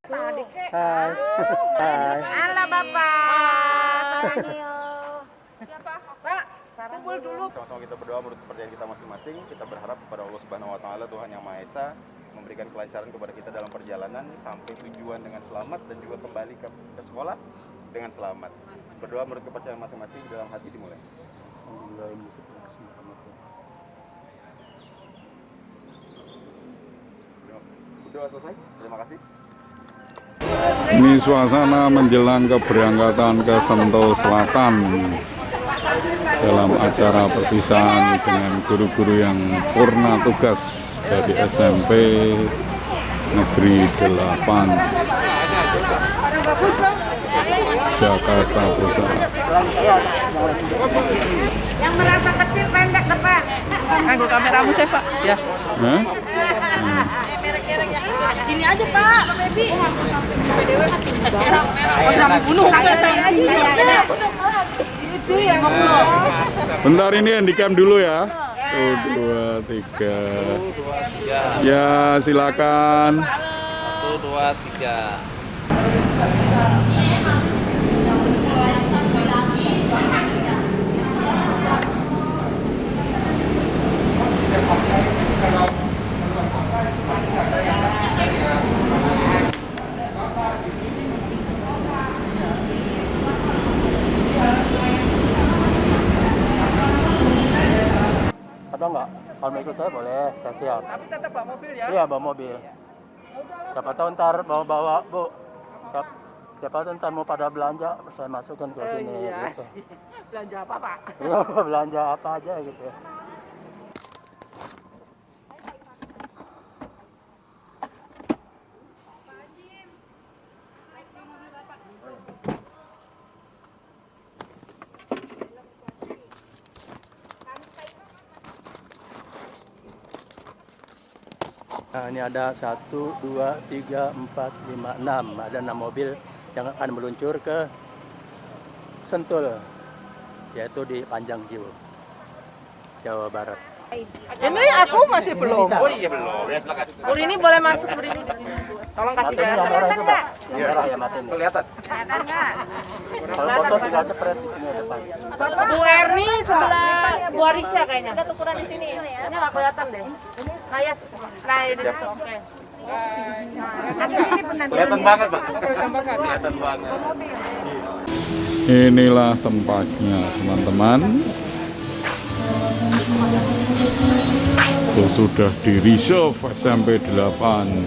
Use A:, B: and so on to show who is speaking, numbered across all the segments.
A: Hai. Hai.
B: Halo Bapak. Siapa? Pak, kumpul dulu.
C: Sama-sama kita berdoa menurut kepercayaan kita masing-masing. Kita berharap kepada Allah Subhanahu wa taala, Tuhan Yang Maha Esa, memberikan kelancaran kepada kita dalam perjalanan sampai tujuan dengan selamat dan juga kembali ke sekolah dengan selamat. Berdoa menurut kepercayaan masing-masing, dalam hati dimulai. Berdoa selesai. Terima kasih.
D: Ini suasana menjelang keberangkatan ke Sentul Selatan dalam acara perpisahan dengan guru-guru yang purna tugas dari SMP Negeri 8 Jakarta Pusat.
B: Yang merasa kecil pendek depan.
A: Anggur kameramu saya Pak. Ya.
B: Sini aja Pak, Pak Bebi.
A: Kami bunuh
B: Itu yang
D: Bentar, ini handycam dulu ya. 1, 2, 3. Ya, silakan.
E: 1, 2, 3.
A: Atau enggak? Kalau mau ikut saya boleh, saya siap.
B: Tapi tetap bawa mobil ya.
A: Iya, bawa mobil. Siapa tahu ntar bawa-bawa, Bu. Siapa tahu ntar mau pada belanja, saya masukkan ke sini.
B: Iya
A: Gitu.
B: sih. Belanja apa Pak?
A: Iya, belanja apa aja gitu. Nah, ini ada 1, 2, 3, 4, 5, 6. Ada 6 mobil yang akan meluncur ke Sentul, yaitu di Panjangjiu, Jawa Barat.
B: Ini aku masih belum.
C: Oh iya belum. Ya silakan.
B: Bur ini boleh masuk Bur ini. Tolong kasih
A: Yang
B: data.
A: merah itu, Pak. Yang merah ya, matiin.
C: Kelihatan.
A: Kalau foto tinggal cepret di sini depan.
B: Bu Erni sebelah Bu Arisha kayaknya. Ada ukuran di sini ya. Ini nggak kelihatan deh. Nah, di situ. Oke.
C: Kelihatan banget, Pak. Kelihatan banget.
D: Inilah tempatnya, teman-teman. Sudah di reserve SMP 8.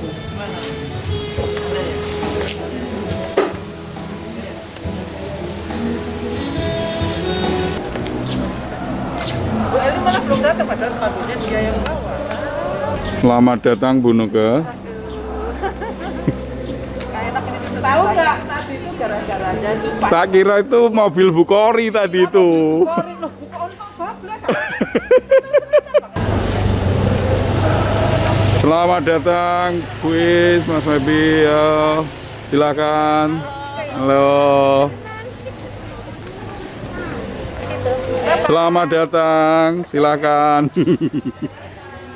B: Belum datang padahal padunya dia yang bawa.
D: Selamat datang Bu Nuke.
B: Tahu nggak tadi itu gara-gara jatuh Pak.
D: Saya kira itu mobil Bukori tadi itu.
B: Kori loh, bukan untuk bablas.
D: Selamat datang kuis Mas Febi. Silakan. Halo. Selamat datang, silakan.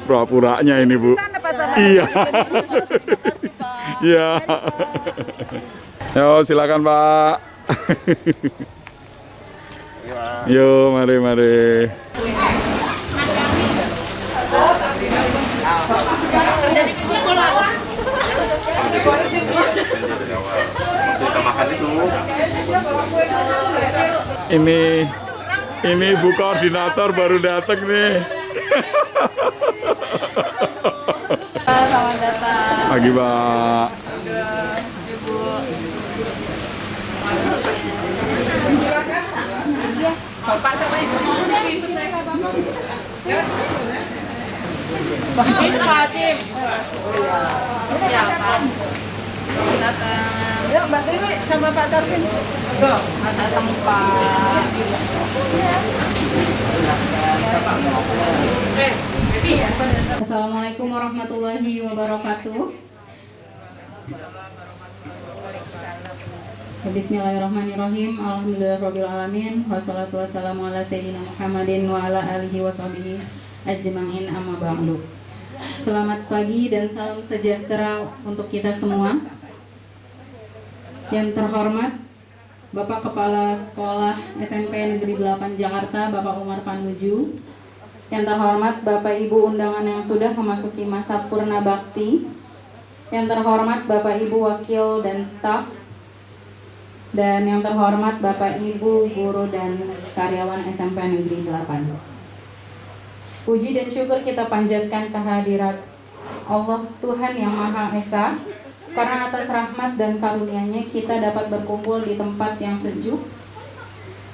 D: Pura-puranya ini Bu. Iya. Iya. Yo, silakan Pak. Yo, mari.
C: Kita makan itu.
D: Ini Bu Koordinator baru datang nih.
B: Selamat datang.
D: Pagi Pak.
B: Bapak sama Ibu itu saya Pak Jim, Pak Jim. Siapa? Yuk, Mbak Dewi sama Pak Sarvin. Go, ada tempat.
F: Assalamualaikum warahmatullahi wabarakatuh. Bismillahirrahmanirrahim. Alhamdulillahirrahmanirrahim. Wassalatu wassalamu ala sayyidina Muhammadin wa ala alihi wa sahbihi ajma'in, amma ba'du. Selamat pagi dan salam sejahtera untuk kita semua. Yang terhormat Bapak Kepala Sekolah SMP Negeri 8 Jakarta, Bapak Umar Panuju. Yang terhormat Bapak Ibu undangan yang sudah memasuki masa purna bakti. Yang terhormat Bapak Ibu wakil dan staf. Dan yang terhormat Bapak Ibu guru dan karyawan SMP Negeri 8. Puji dan syukur kita panjatkan kehadirat Allah Tuhan Yang Maha Esa, karena atas rahmat dan karunia-Nya kita dapat berkumpul di tempat yang sejuk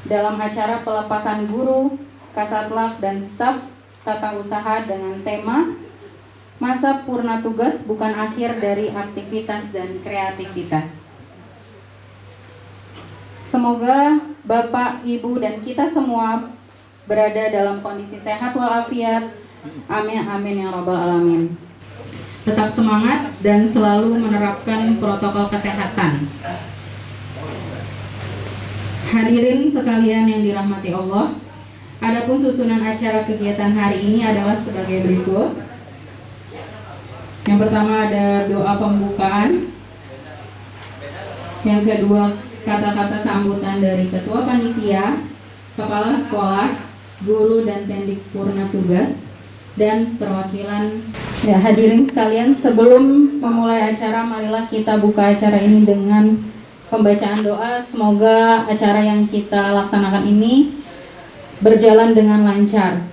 F: dalam acara pelepasan guru, Kasatlak dan staf tata usaha dengan tema Masa Purna Tugas Bukan Akhir dari Aktivitas dan Kreativitas. Semoga Bapak, Ibu, dan kita semua berada dalam kondisi sehat walafiat. Amin, amin, ya rabbal alamin. Tetap semangat dan selalu menerapkan protokol kesehatan. Hadirin sekalian yang dirahmati Allah, adapun susunan acara kegiatan hari ini adalah sebagai berikut. Yang pertama ada doa pembukaan. Yang kedua, kata-kata sambutan dari Ketua Panitia, Kepala Sekolah, Guru dan Pendik Purna Tugas, dan perwakilan. Ya, hadirin sekalian, sebelum memulai acara, marilah kita buka acara ini dengan pembacaan doa. Semoga acara yang kita laksanakan ini berjalan dengan lancar.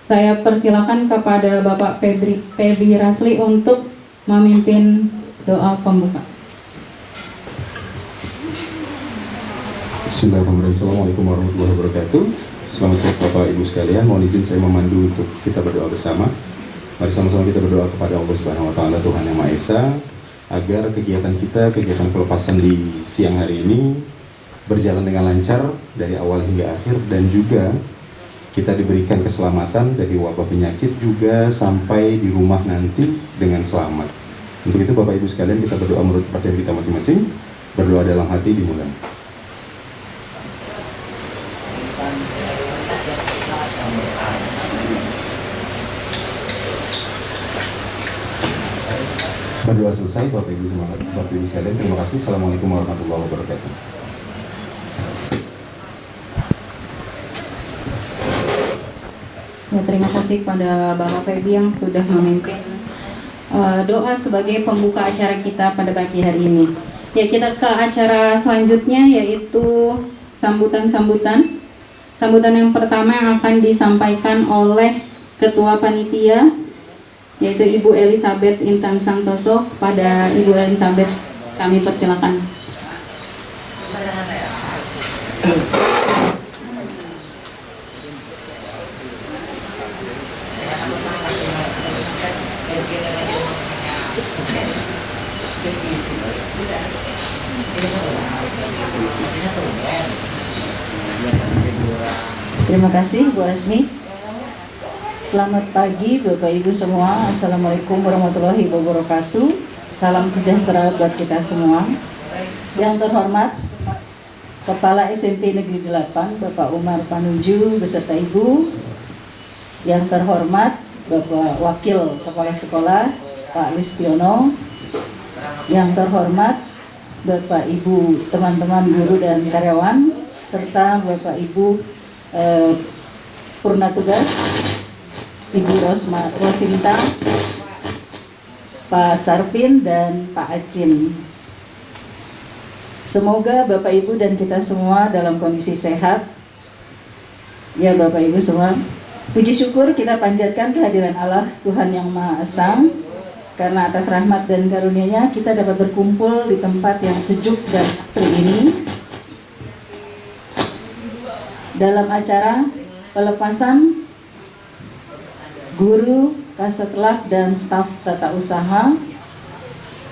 F: Saya persilakan kepada Bapak Febri Rasli untuk memimpin doa pembuka.
C: Bismillahirrahmanirrahim. Assalamualaikum warahmatullahi wabarakatuh. Selamat siang Bapak Ibu sekalian. Mohon izin saya memandu untuk kita berdoa bersama. Mari sama-sama kita berdoa kepada Allah Subhanahu wa taala, Tuhan Yang Maha Esa, agar kegiatan kita, kegiatan pelepasan di siang hari ini berjalan dengan lancar dari awal hingga akhir, dan juga kita diberikan keselamatan dari wabah penyakit juga sampai di rumah nanti dengan selamat. Untuk itu Bapak Ibu sekalian, kita berdoa menurut kepercayaan kita masing-masing. Berdoa dalam hati dimulai. Berdoa selesai, Bapak Ibu sekalian, terima kasih. Assalamualaikum warahmatullahi wabarakatuh.
F: Ya, terima kasih kepada Bapak Feby yang sudah memimpin doa sebagai pembuka acara kita pada pagi hari ini. Ya, kita ke acara selanjutnya, yaitu sambutan-sambutan. Sambutan yang pertama yang akan disampaikan oleh Ketua Panitia, yaitu Ibu Elizabeth Intan Santoso. Kepada Ibu Elizabeth kami persilakan.
G: Terima kasih Bu Asmi. Selamat pagi Bapak Ibu semua. Assalamualaikum warahmatullahi wabarakatuh. Salam sejahtera buat kita semua. Yang terhormat Kepala SMP Negeri 8 Bapak Umar Panuju beserta Ibu. Yang terhormat Bapak Wakil Kepala Sekolah Pak Listiono. Yang terhormat Bapak Ibu teman-teman guru dan karyawan, serta Bapak Ibu Purna Tugas, Ibu Rosinta, Pak Sarpin, dan Pak Acin. Semoga Bapak Ibu dan kita semua dalam kondisi sehat. Ya Bapak Ibu semua, puji syukur kita panjatkan kehadiran Allah Tuhan Yang Maha Esa, karena atas rahmat dan karunia-Nya kita dapat berkumpul di tempat yang sejuk dan asri ini dalam acara pelepasan guru, kasetlak, dan staf tata usaha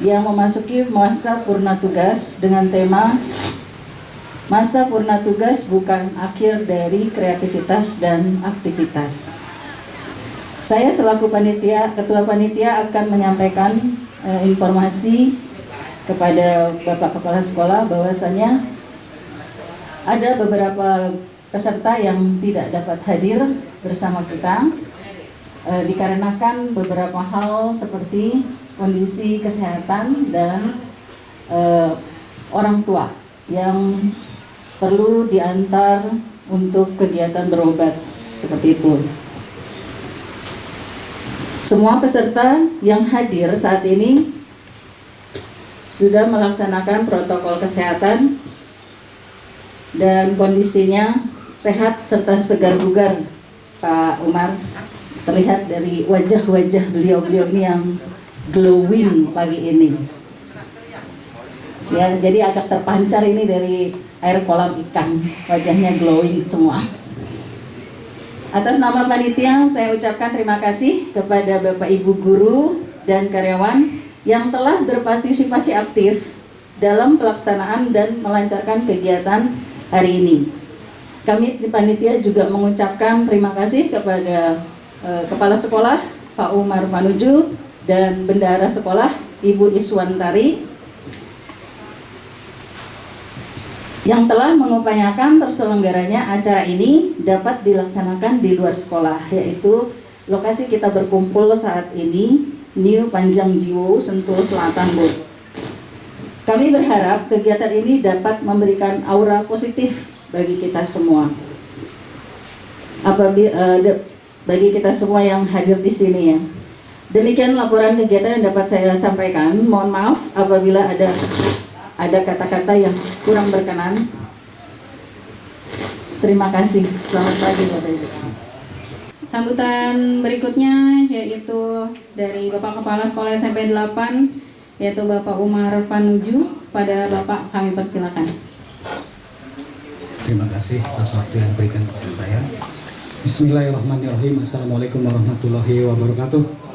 G: yang memasuki masa purna tugas dengan tema Masa Purna Tugas Bukan Akhir dari Kreativitas dan Aktivitas. Saya selaku Ketua Panitia akan menyampaikan informasi kepada Bapak Kepala Sekolah bahwasanya ada beberapa peserta yang tidak dapat hadir bersama kita dikarenakan beberapa hal seperti kondisi kesehatan dan orang tua yang perlu diantar untuk kegiatan berobat seperti itu. Semua peserta yang hadir saat ini sudah melaksanakan protokol kesehatan dan kondisinya sehat serta segar bugar. Pak Umar, terlihat dari wajah-wajah beliau-beliau ini yang glowing pagi ini. Ya, jadi agak terpancar ini dari air kolam ikan, wajahnya glowing semua. Atas nama panitia, saya ucapkan terima kasih kepada Bapak Ibu guru dan karyawan yang telah berpartisipasi aktif dalam pelaksanaan dan melancarkan kegiatan hari ini. Kami di panitia juga mengucapkan terima kasih kepada Kepala Sekolah Pak Umar Panuju dan Bendahara Sekolah Ibu Iswantari yang telah mengupayakan terselenggaranya acara ini dapat dilaksanakan di luar sekolah, yaitu lokasi kita berkumpul saat ini New Panjang Jiwo, Sentul Selatan, Bu. Kami berharap kegiatan ini dapat memberikan aura positif bagi kita semua. Bagi kita semua yang hadir di sini ya. Demikian laporan kegiatan yang dapat saya sampaikan. Mohon maaf apabila ada kata-kata yang kurang berkenan. Terima kasih. Selamat pagi Bapak Ibu.
F: Sambutan berikutnya yaitu dari Bapak Kepala Sekolah SMP 8 yaitu Bapak Umar Panuju. Pada Bapak kami persilakan.
H: Terima kasih atas waktu yang diberikan kepada saya. Bismillahirrahmanirrahim. Assalamualaikum warahmatullahi wabarakatuh.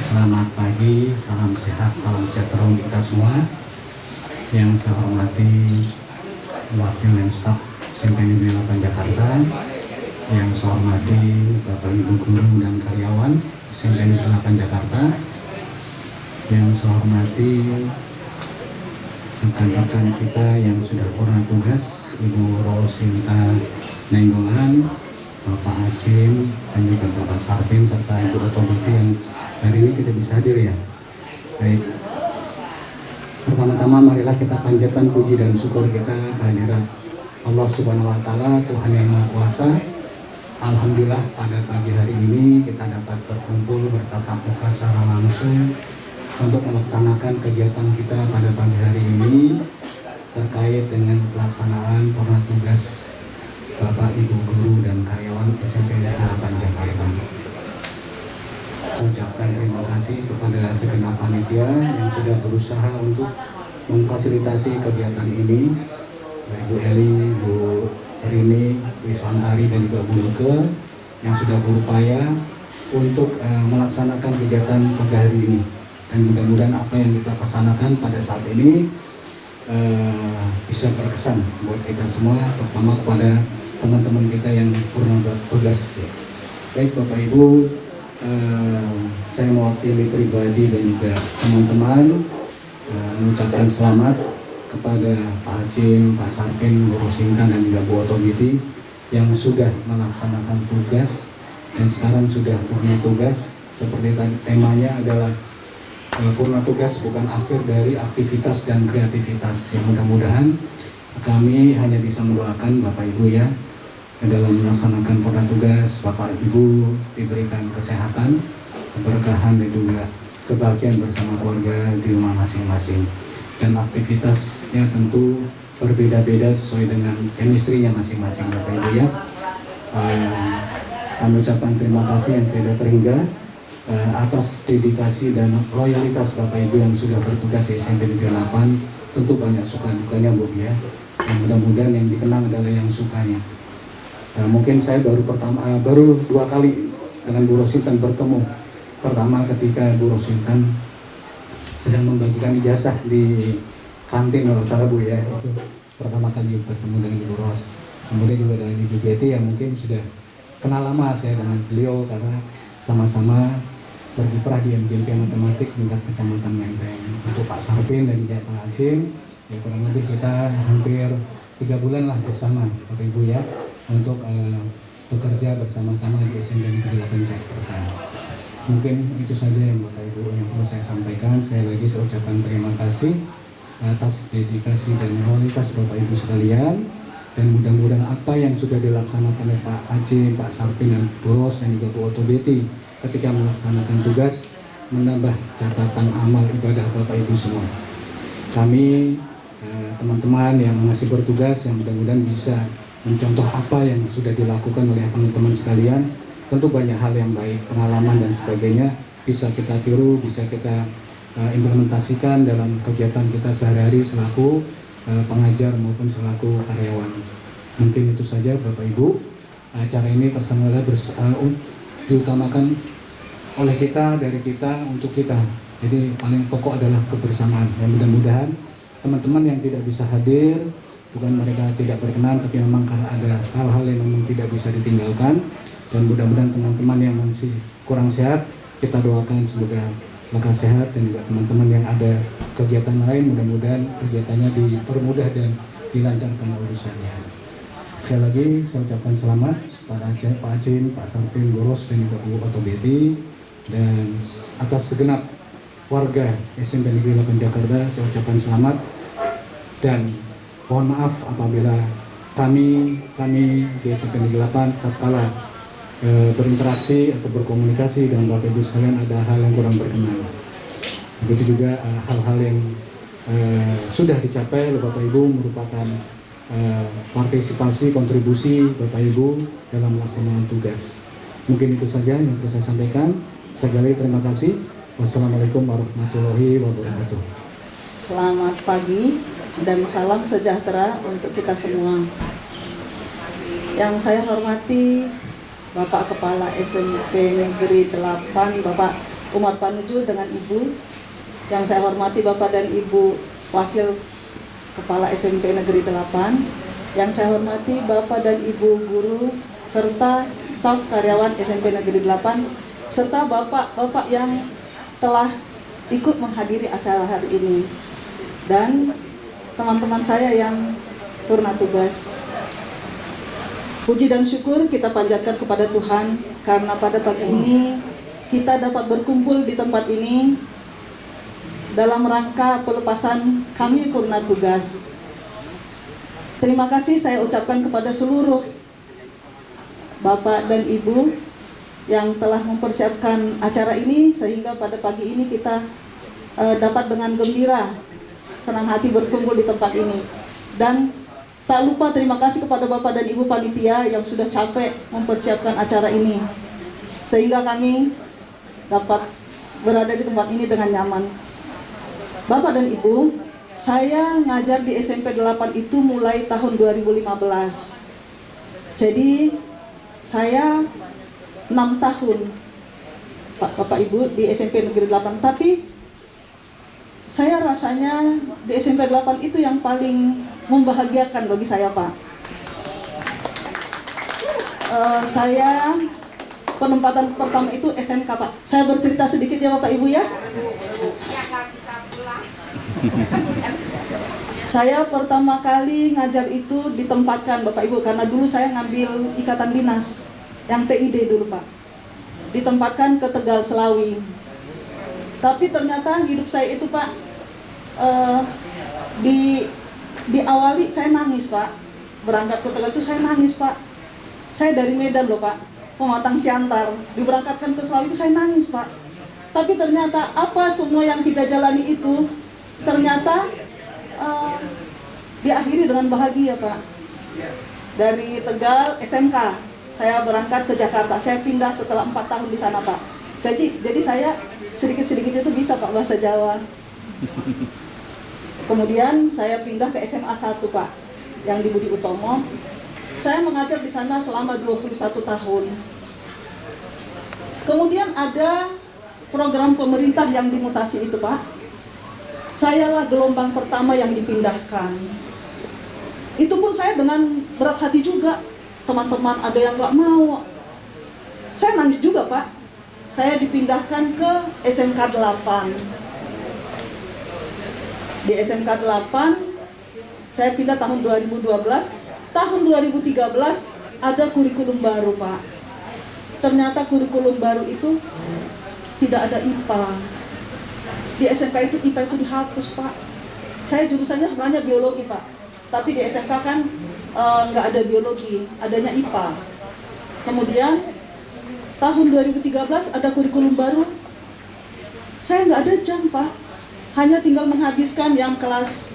H: Selamat pagi, salam sehat, salam sejahtera untuk kita semua. Yang saya hormati Wakil Menstaf SMP Negeri 8 Jakarta, yang saya hormati Bapak Ibu guru dan karyawan SMP Negeri 8 Jakarta, yang saya hormati rekan-rekan kita yang sudah purna tugas, Ibu Rosinta Nenggolan, Bapak Acim, dan juga Bapak Sarpin, serta Ibu Otobiti yang hari ini tidak bisa hadir ya. Baik, pertama-tama marilah kita panjatkan puji dan syukur kita kehadirat Allah Subhanahu wa Ta'ala, Tuhan yang Maha Kuasa. Alhamdulillah pada pagi hari ini kita dapat berkumpul bertatap muka secara langsung untuk melaksanakan kegiatan kita pada pagi hari ini terkait dengan pelaksanaan purna tugas Bapak Ibu guru dan karyawan SMP Negeri 8 Jakarta. Saya ucapkan terima kasih kepada segenap panitia yang sudah berusaha untuk memfasilitasi kegiatan ini, Ibu Eli, Bu Rini, Bu Iswantari, dan juga Bu Luke yang sudah berupaya untuk melaksanakan kegiatan pagi hari ini. Dan mudah-mudahan apa yang kita laksanakan pada saat ini bisa berkesan buat kita semua, terutama kepada teman-teman kita yang purna tugas. Baik Bapak Ibu, saya mewakili pribadi dan juga teman-teman mengucapkan selamat kepada Pak Acim, Pak Sarpin, Bu Rosinta, dan juga Bu Otobiti yang sudah melaksanakan tugas dan sekarang sudah purna tugas. Seperti tadi temanya adalah purna tugas bukan akhir dari aktivitas dan kreativitas. Yang mudah-mudahan kami hanya bisa mendoakan Bapak Ibu ya dalam melaksanakan purna tugas, Bapak Ibu diberikan kesehatan, keberkahan, dan juga kebahagiaan bersama keluarga di rumah masing-masing. Dan aktivitasnya tentu berbeda-beda sesuai dengan chemistry-nya masing-masing Bapak Ibu ya. Kami ucapkan terima kasih yang tidak terhingga atas dedikasi dan loyalitas Bapak Ibu yang sudah bertugas di SMP Negeri 8. Tentu banyak suka dukanya Bu ya. Yang mudah-mudahan yang dikenang adalah yang sukanya. Mungkin saya baru 2 kali dengan Bu Rosintan bertemu. Pertama ketika Bu Rosintan sedang membagikan ijazah di kantin kalau salah Bu ya. Itu pertama kali bertemu dengan Ibu Ros. Kemudian juga dengan Ibu Betty yang mungkin sudah kenal lama saya dengan beliau karena sama-sama berkiprah di MGMP Matematik tingkat kecamatan Menteng. Untuk Pak Sarpin dan juga Pak Acim, ya kurang lebih kita hampir 3 bulan lah bersama Bapak Ibu ya untuk bekerja bersama-sama di SMP Negeri 8 Jakarta. Mungkin itu saja yang Bapak Ibu yang perlu saya sampaikan. Sekali lagi saya ucapkan terima kasih atas dedikasi dan loyalitas Bapak Ibu sekalian, dan mudah-mudahan apa yang sudah dilaksanakan oleh Pak Aceh, Pak Sarpin, dan Bu Ros, dan juga Bu Oto Beti ketika melaksanakan tugas menambah catatan amal ibadah Bapak Ibu semua. Kami teman-teman yang masih bertugas yang mudah-mudahan bisa mencontoh apa yang sudah dilakukan oleh teman-teman sekalian. Tentu banyak hal yang baik, pengalaman dan sebagainya bisa kita tiru, bisa kita implementasikan dalam kegiatan kita sehari-hari selaku pengajar maupun selaku karyawan. Mungkin itu saja Bapak Ibu. Acara ini terselenggara diutamakan oleh kita, dari kita, untuk kita. Jadi paling pokok adalah kebersamaan. Yang mudah-mudahan teman-teman yang tidak bisa hadir, bukan mereka tidak berkenan, tapi memang ada hal-hal yang memang tidak bisa ditinggalkan. Dan mudah-mudahan teman-teman yang masih kurang sehat, kita doakan semoga lekas sehat, dan juga teman-teman yang ada kegiatan lain mudah-mudahan kegiatannya dipermudah dan dilancarkan urusannya. Sekali lagi saya ucapkan selamat pada Pak Aceh, Pak Sarpin, Bu Ros, dan juga Bu Oto Beti, dan atas segenap warga SMP Negeri 8 Jakarta saya ucapkan selamat, dan mohon maaf apabila kami di SMP Negeri 8 tatkala berinteraksi atau berkomunikasi dengan Bapak Ibu sekalian ada hal yang kurang berkenan. Begitu juga hal-hal yang sudah dicapai oleh Bapak Ibu merupakan partisipasi, kontribusi Bapak Ibu dalam melaksanakan tugas. Mungkin itu saja yang bisa saya sampaikan. Sekali terima kasih. Wassalamualaikum warahmatullahi wabarakatuh.
G: Selamat pagi dan salam sejahtera untuk kita semua. Yang saya hormati Bapak Kepala SMP Negeri 8, Bapak Umar Panuju dengan Ibu. Yang saya hormati Bapak dan Ibu Wakil Kepala SMP Negeri 8. Yang saya hormati Bapak dan Ibu guru serta staf karyawan SMP Negeri 8, serta Bapak-Bapak yang telah ikut menghadiri acara hari ini, dan teman-teman saya yang purna tugas. Puji dan syukur kita panjatkan kepada Tuhan karena pada pagi ini kita dapat berkumpul di tempat ini dalam rangka pelepasan kami purna tugas. Terima kasih saya ucapkan kepada seluruh Bapak dan Ibu yang telah mempersiapkan acara ini sehingga pada pagi ini kita dapat dengan gembira, senang hati berkumpul di tempat ini. Dan tak lupa terima kasih kepada Bapak dan Ibu panitia yang sudah capek mempersiapkan acara ini sehingga kami dapat berada di tempat ini dengan nyaman. Bapak dan Ibu, saya ngajar di SMP 8 itu mulai tahun 2015. Jadi saya 6 tahun Bapak Ibu di SMP Negeri 8, tapi saya rasanya di SMP 8 itu yang paling membahagiakan bagi saya, Pak. Saya penempatan pertama itu SMK, Pak. Saya bercerita sedikit ya Bapak Ibu ya. Saya pertama kali ngajar itu ditempatkan Bapak Ibu karena dulu saya ngambil ikatan dinas yang TID dulu, Pak. Ditempatkan ke Tegal Selawi. Tapi ternyata hidup saya itu, Pak, diawali saya nangis, Pak. Berangkat ke Tegal itu saya nangis, Pak. Saya dari Medan loh, Pak, Pematang Siantar. Diberangkatkan ke Selawi itu saya nangis, Pak. Tapi ternyata apa semua yang kita jalani itu ternyata diakhiri dengan bahagia, Pak. Dari Tegal SMK saya berangkat ke Jakarta. Saya pindah setelah 4 tahun di sana, Pak. Jadi saya sedikit-sedikit itu bisa, Pak, bahasa Jawa. Kemudian saya pindah ke SMA 1, Pak, yang di Budi Utomo. Saya mengajar di sana selama 21 tahun. Kemudian ada program pemerintah yang dimutasi itu, Pak. Sayalah gelombang pertama yang dipindahkan. Itu pun saya dengan berat hati juga. Teman-teman ada yang nggak mau. Saya nangis juga, Pak. Saya dipindahkan ke SMK 8. Di SMK 8, saya pindah tahun 2012. Tahun 2013 ada kurikulum baru, Pak. Ternyata kurikulum baru itu
I: tidak ada IPA. Di SMK itu IPA itu dihapus, Pak. Saya jurusannya sebenarnya biologi, Pak. Tapi di SMK kan nggak ada biologi, adanya IPA. Kemudian tahun 2013 ada kurikulum baru. Saya nggak ada jam, Pak. Hanya tinggal menghabiskan yang kelas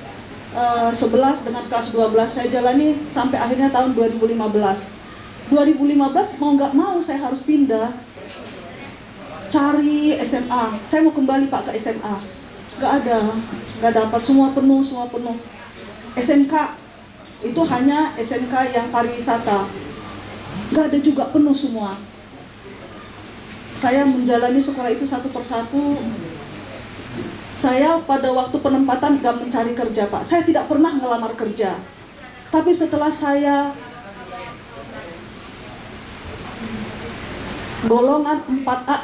I: 11 dengan kelas 12. Saya jalani sampai akhirnya tahun 2015. 2015 mau nggak mau saya harus pindah. Cari SMA. Saya mau kembali, Pak, ke SMA. Nggak ada. Nggak dapat, semua penuh. SMK itu hanya SMK yang pariwisata. Nggak ada juga, penuh semua. Saya menjalani sekolah itu satu persatu. Saya pada waktu penempatan nggak mencari kerja, Pak. Saya tidak pernah ngelamar kerja. Tapi setelah saya golongan 4A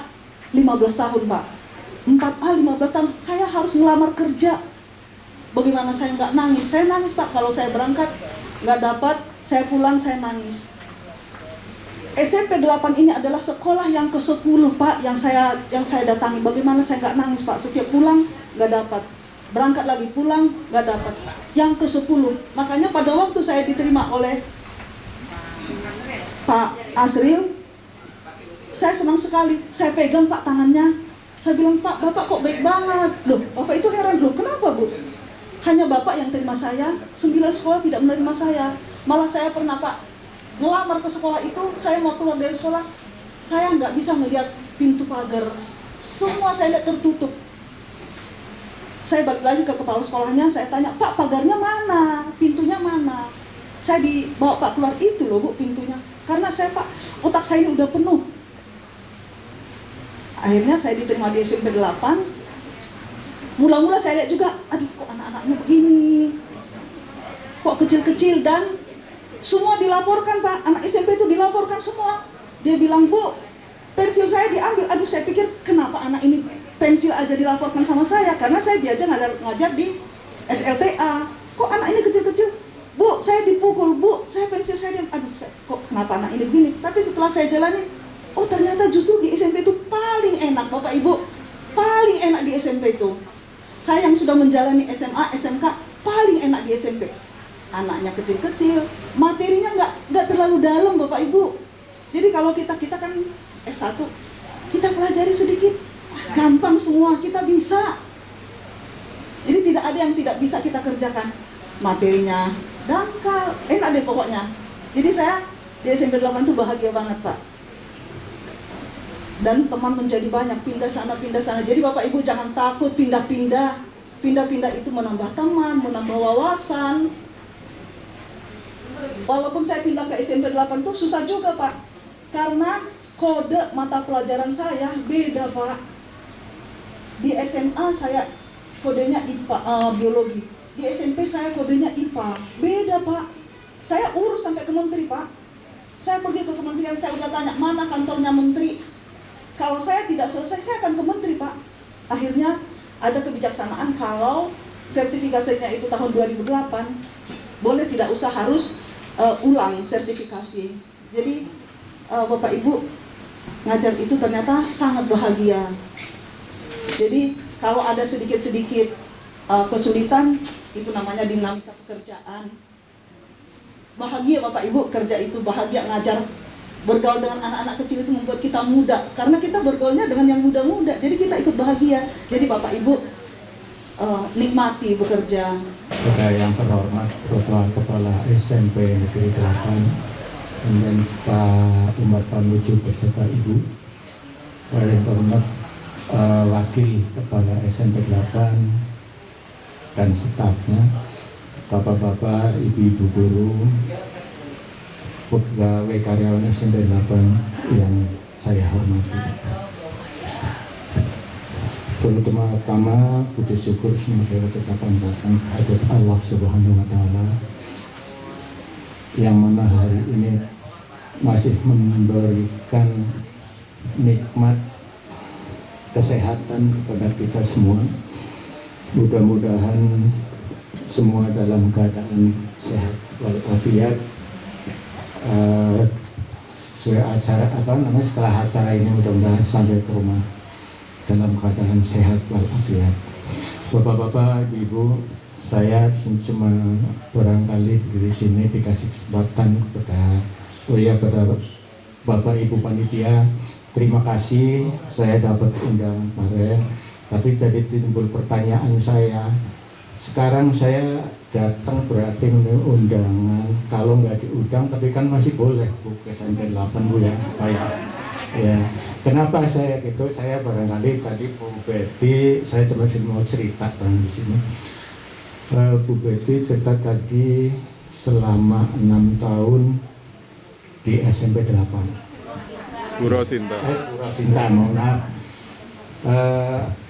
I: 15 tahun, Pak. 4A 15 tahun, saya harus ngelamar kerja. Bagaimana saya nggak nangis? Saya nangis, Pak, kalau saya berangkat nggak dapat, saya pulang saya nangis. SMP 8 ini adalah sekolah yang ke-10, Pak, yang saya datangi. Bagaimana saya nggak nangis, Pak? Setiap pulang nggak dapat, berangkat lagi pulang nggak dapat. Yang ke-10, makanya pada waktu saya diterima oleh Pak Asril, saya senang sekali. Saya pegang, Pak, tangannya. Saya bilang, Pak, Bapak kok baik banget. Loh, Bapak itu heran. Loh, kenapa, Bu? Hanya Bapak yang terima saya, 9 sekolah tidak menerima saya. Malah saya pernah, Pak, ngelamar ke sekolah itu, saya mau keluar dari sekolah, saya nggak bisa melihat pintu pagar. Semua saya lihat tertutup. Saya balik lagi ke kepala sekolahnya, saya tanya, Pak, pagarnya mana? Pintunya mana? Saya dibawa Pak keluar, itu loh, Bu, pintunya. Karena saya, Pak, otak saya ini udah penuh. Akhirnya saya diterima di SMP 8. Mula-mula saya lihat juga, aduh, kok anak-anaknya begini, kok kecil-kecil, dan semua dilaporkan, Pak. Anak SMP itu dilaporkan semua. Dia bilang, Bu, pensil saya diambil. Aduh, saya pikir kenapa anak ini pensil aja dilaporkan sama saya, karena saya biasa ngajar di SLTA. Kok anak ini kecil-kecil? Bu, saya dipukul. Bu, saya pensil saya diambil. Aduh, kok kenapa anak ini begini? Tapi setelah saya jalani, oh ternyata justru di SMP itu paling enak, Bapak Ibu. Paling enak di SMP itu. Saya yang sudah menjalani SMA, SMK, paling enak di SMP. Anaknya kecil-kecil, materinya nggak terlalu dalam, Bapak Ibu. Jadi kalau kita kan S1, kita pelajari sedikit, gampang semua, kita bisa. Jadi tidak ada yang tidak bisa kita kerjakan. Materinya dangkal, enak deh pokoknya. Jadi saya di SMP 8 itu bahagia banget, Pak. Dan teman menjadi banyak, pindah sana. Jadi Bapak Ibu jangan takut pindah-pindah. Pindah-pindah itu menambah teman, menambah wawasan. Walaupun saya pindah ke SMP 8 itu susah juga, Pak. Karena kode mata pelajaran saya beda, Pak. Di SMA saya kodenya IPA, biologi. Di SMP saya kodenya IPA. Beda, Pak. Saya urus sampai ke menteri, Pak. Saya pergi ke kementerian, saya udah tanya, mana kantornya menteri? Kalau saya tidak selesai, saya akan ke menteri, Pak. Akhirnya ada kebijaksanaan kalau sertifikasinya itu tahun 2008, boleh tidak usah harus ulang sertifikasi. Jadi Bapak Ibu ngajar itu ternyata sangat bahagia. Jadi kalau ada sedikit-sedikit kesulitan, itu namanya dinamika pekerjaan. Bahagia Bapak Ibu kerja itu, bahagia ngajar. Bergaul dengan anak-anak kecil itu membuat kita muda, karena kita bergaulnya dengan yang muda-muda, jadi kita ikut bahagia. Jadi Bapak Ibu nikmati bekerja.
H: Kepada yang terhormat Bapak Kepala SMP Negeri 8, kemudian Pak Umar Panuju beserta Ibu, kepada yang terhormat Wakil Kepala SMP 8 dan stafnya, Bapak-bapak, Ibu-ibu guru, pegawai karyawan SMP 8 yang saya hormati. Terutama puji syukur semoga kita panjatkan kehadirat Allah Subhanahu wa Ta'ala yang mana hari ini masih memberikan nikmat kesehatan kepada kita semua. Mudah-mudahan semua dalam keadaan sehat walafiat. Sesuai acara setelah acara ini mudah-mudahan sampai ke rumah dalam keadaan sehat walafiat. Bapak-bapak, ibu, saya cuma barangkali di sini dikasih kesempatan kepada Bapak Ibu panitia. Terima kasih saya dapat undangan kemarin, tapi jadi timbul pertanyaan saya. Sekarang saya datang berarti undangan, kalau nggak diundang tapi kan masih boleh Bu ke SMP 8 Bu ya Pak ya. Ya, kenapa saya gitu? Saya barangkali tadi Bu Betty, saya cuma mau cerita di sini. Bu Betty cerita tadi selama 6 tahun di SMP 8.
D: Bu Rosinta.
H: Bu Rosinta, mohon maaf.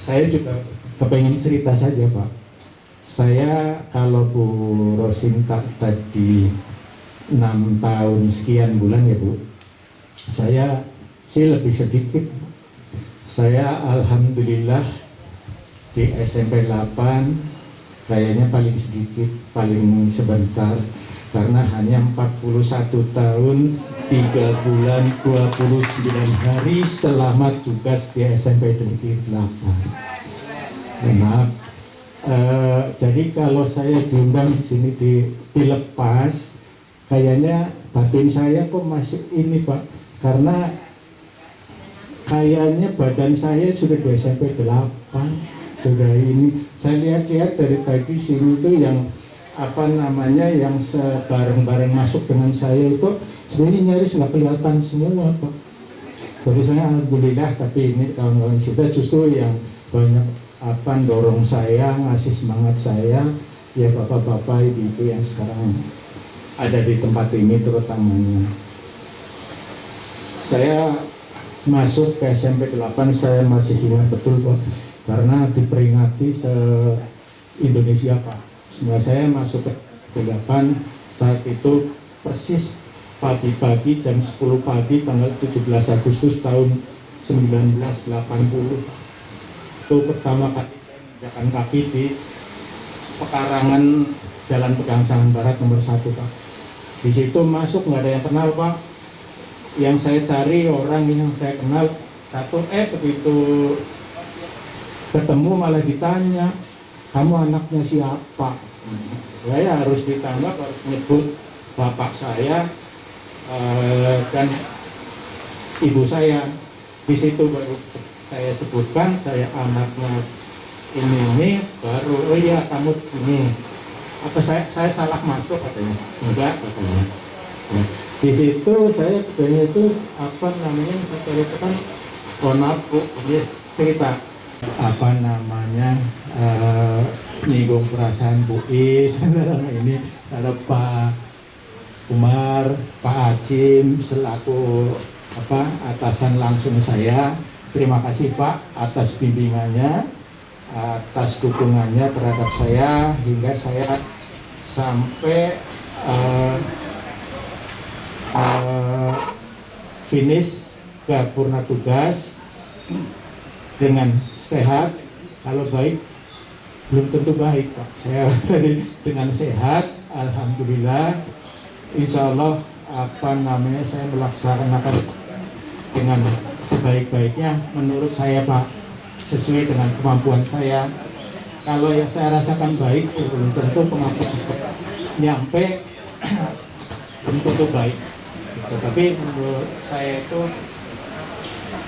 H: Saya juga kepengen cerita saja Pak. Saya kalau Bu Rosinta tadi 6 tahun sekian bulan ya Bu, saya sih lebih sedikit. Saya alhamdulillah di SMP 8 kayaknya paling sedikit, paling sebentar, karena hanya 41 tahun 3 bulan 29 hari selama tugas di SMP Negeri 8. Maaf. Jadi kalau saya diundang di sini dilepas, kayaknya batin saya kok masih ini Pak, karena kayaknya badan saya sudah di SMP 8, sudah ini. Saya lihat-lihat dari tadi sini itu yang yang sebareng-bareng masuk dengan saya itu sebenarnya nyaris nggak kelihatan semua Pak. Jadi saya alhamdulillah, tapi ini kawan-kawan kita justru yang banyak dorong saya, ngasih semangat saya, ya bapak-bapak, ibu-ibu yang sekarang ada di tempat ini terutamanya. Saya masuk ke SMP 8, saya masih ingat betul Pak, karena diperingati se-Indonesia Pak. Saya masuk ke 8 saat itu persis pagi-pagi jam 10 pagi tanggal 17 Agustus tahun 1980. Itu pertama kali saya menjalan kaki di pekarangan Jalan Pegangsaan Barat nomor 1 Pak. Di situ masuk nggak ada yang kenal Pak. Yang saya cari orang yang saya kenal satu, begitu ketemu malah ditanya, kamu anaknya siapa? Saya harus ditanya, harus nyebut bapak saya dan ibu saya. Di situ baru saya sebutkan saya anaknya ini baru, oh iya kamu sini. Apa saya salah masuk katanya? Enggak katanya. Nah, di situ saya katanya itu saya kan Bu, dia cerita nyinggung perasaan Bu Is ini ada Pak Umar, Pak Acim selaku atasan langsung saya. Terima kasih Pak atas bimbingannya, atas dukungannya terhadap saya hingga saya sampai finish ke purna tugas dengan sehat. Kalau baik belum tentu baik Pak. Saya tadi dengan sehat, alhamdulillah, insya Allah saya melaksanakan dengan sebaik-baiknya menurut saya Pak, sesuai dengan kemampuan saya. Kalau yang saya rasakan baik belum tentu kemampuan saya nyampe belum tentu baik, tetapi menurut saya itu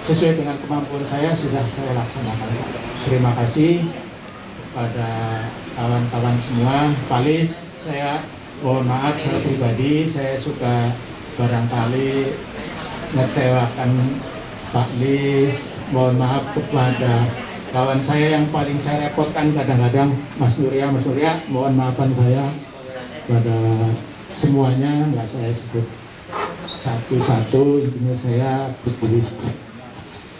H: sesuai dengan kemampuan saya sudah saya laksanakan. Terima kasih pada kawan-kawan semua. Pak Lis, saya mohon maaf secara pribadi, saya suka barangkali ngecewakan Pak Lis. Mohon maaf kepada kawan saya yang paling saya repotkan kadang-kadang, Mas Surya, mohon maafkan saya pada semuanya, nggak saya sebut satu-satu. Intinya saya bertulis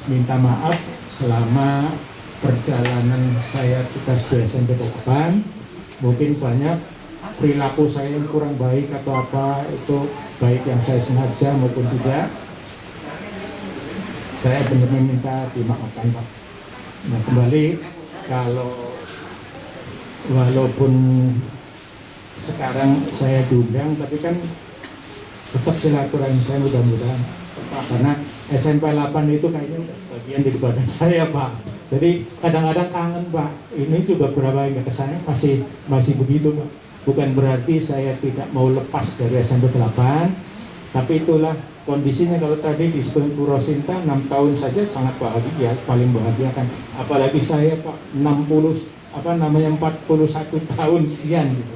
H: minta maaf selama perjalanan saya tugas di SMP 8. Mungkin banyak perilaku saya yang kurang baik atau apa, itu baik yang saya sengaja maupun tidak, saya benar-benar minta dimaafkan Pak. Nah kembali, kalau walaupun sekarang saya diundang, tapi kan tetap silaturahmi saya mudah-mudahan Pak, karena SMP 8 itu kayaknya udah sebagian dari badan saya Pak.
J: Jadi kadang-kadang kangen Pak, ini juga berapa yang ke saya masih begitu Pak. Bukan berarti saya tidak mau lepas dari SMP 8, tapi itulah kondisinya. Kalau tadi disebut Bu Rosinta 6 tahun saja sangat bahagia, paling bahagia kan. Apalagi saya Pak 41 tahun sekian gitu.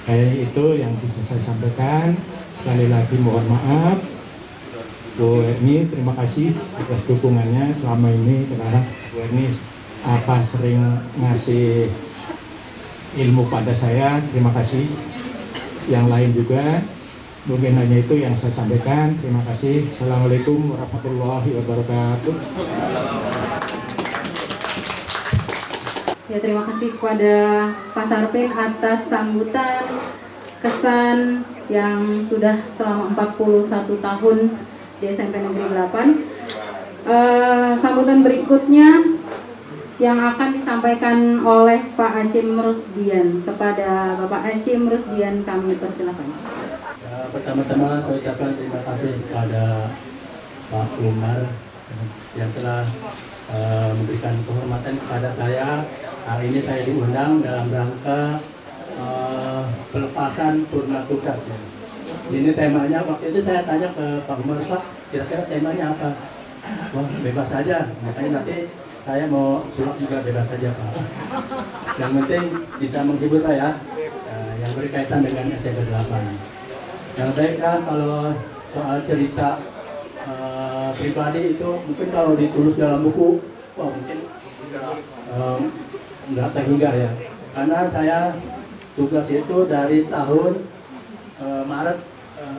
J: Kayak itu yang bisa saya sampaikan. Sekali lagi mohon maaf Bu Erni, terima kasih atas dukungannya selama ini. Karena Bu Erni sering ngasih ilmu pada saya, terima kasih. Yang lain juga, mungkin hanya itu yang saya sampaikan. Terima kasih. Assalamualaikum warahmatullahi wabarakatuh.
F: Ya, terima kasih kepada Pak Sarpin atas sambutan kesan yang sudah selama 41 tahun di SMP Negeri 8. Sambutan berikutnya yang akan disampaikan oleh Pak Acim Rusdian. Kepada Bapak Acim Rusdian kami persilakan.
A: Pertama-tama saya ucapkan terima kasih kepada Pak Umar yang telah memberikan penghormatan kepada saya. Hari ini saya diundang dalam rangka pelepasan Purna Tugas. Ini temanya, waktu itu saya tanya ke Pak Umar, Pak, kira-kira temanya apa? Wah, bebas saja. Makanya nanti saya mau sulap juga bebas saja Pak. Yang penting bisa menghibur Pak ya, yang berkaitan dengan SMP 8. Yang baik kan kalau soal cerita pribadi itu mungkin kalau ditulis dalam buku, wah mungkin nggak terhingga ya. Karena saya tugas itu dari tahun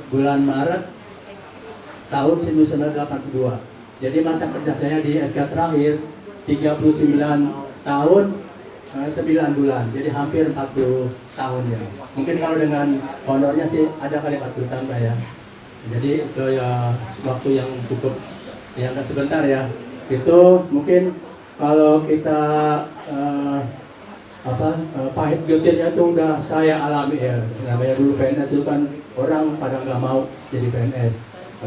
A: bulan Maret tahun 1982. Jadi masa kerja saya di SK terakhir 39 tahun 9 bulan, jadi hampir 40 tahun ya. Mungkin kalau dengan honornya sih ada kali 40 tahun ya. Jadi itu ya waktu yang cukup, yang sebentar ya. Itu mungkin kalau kita pahit getirnya itu udah saya alami ya. Namanya dulu PNS itu kan orang pada nggak mau jadi PNS.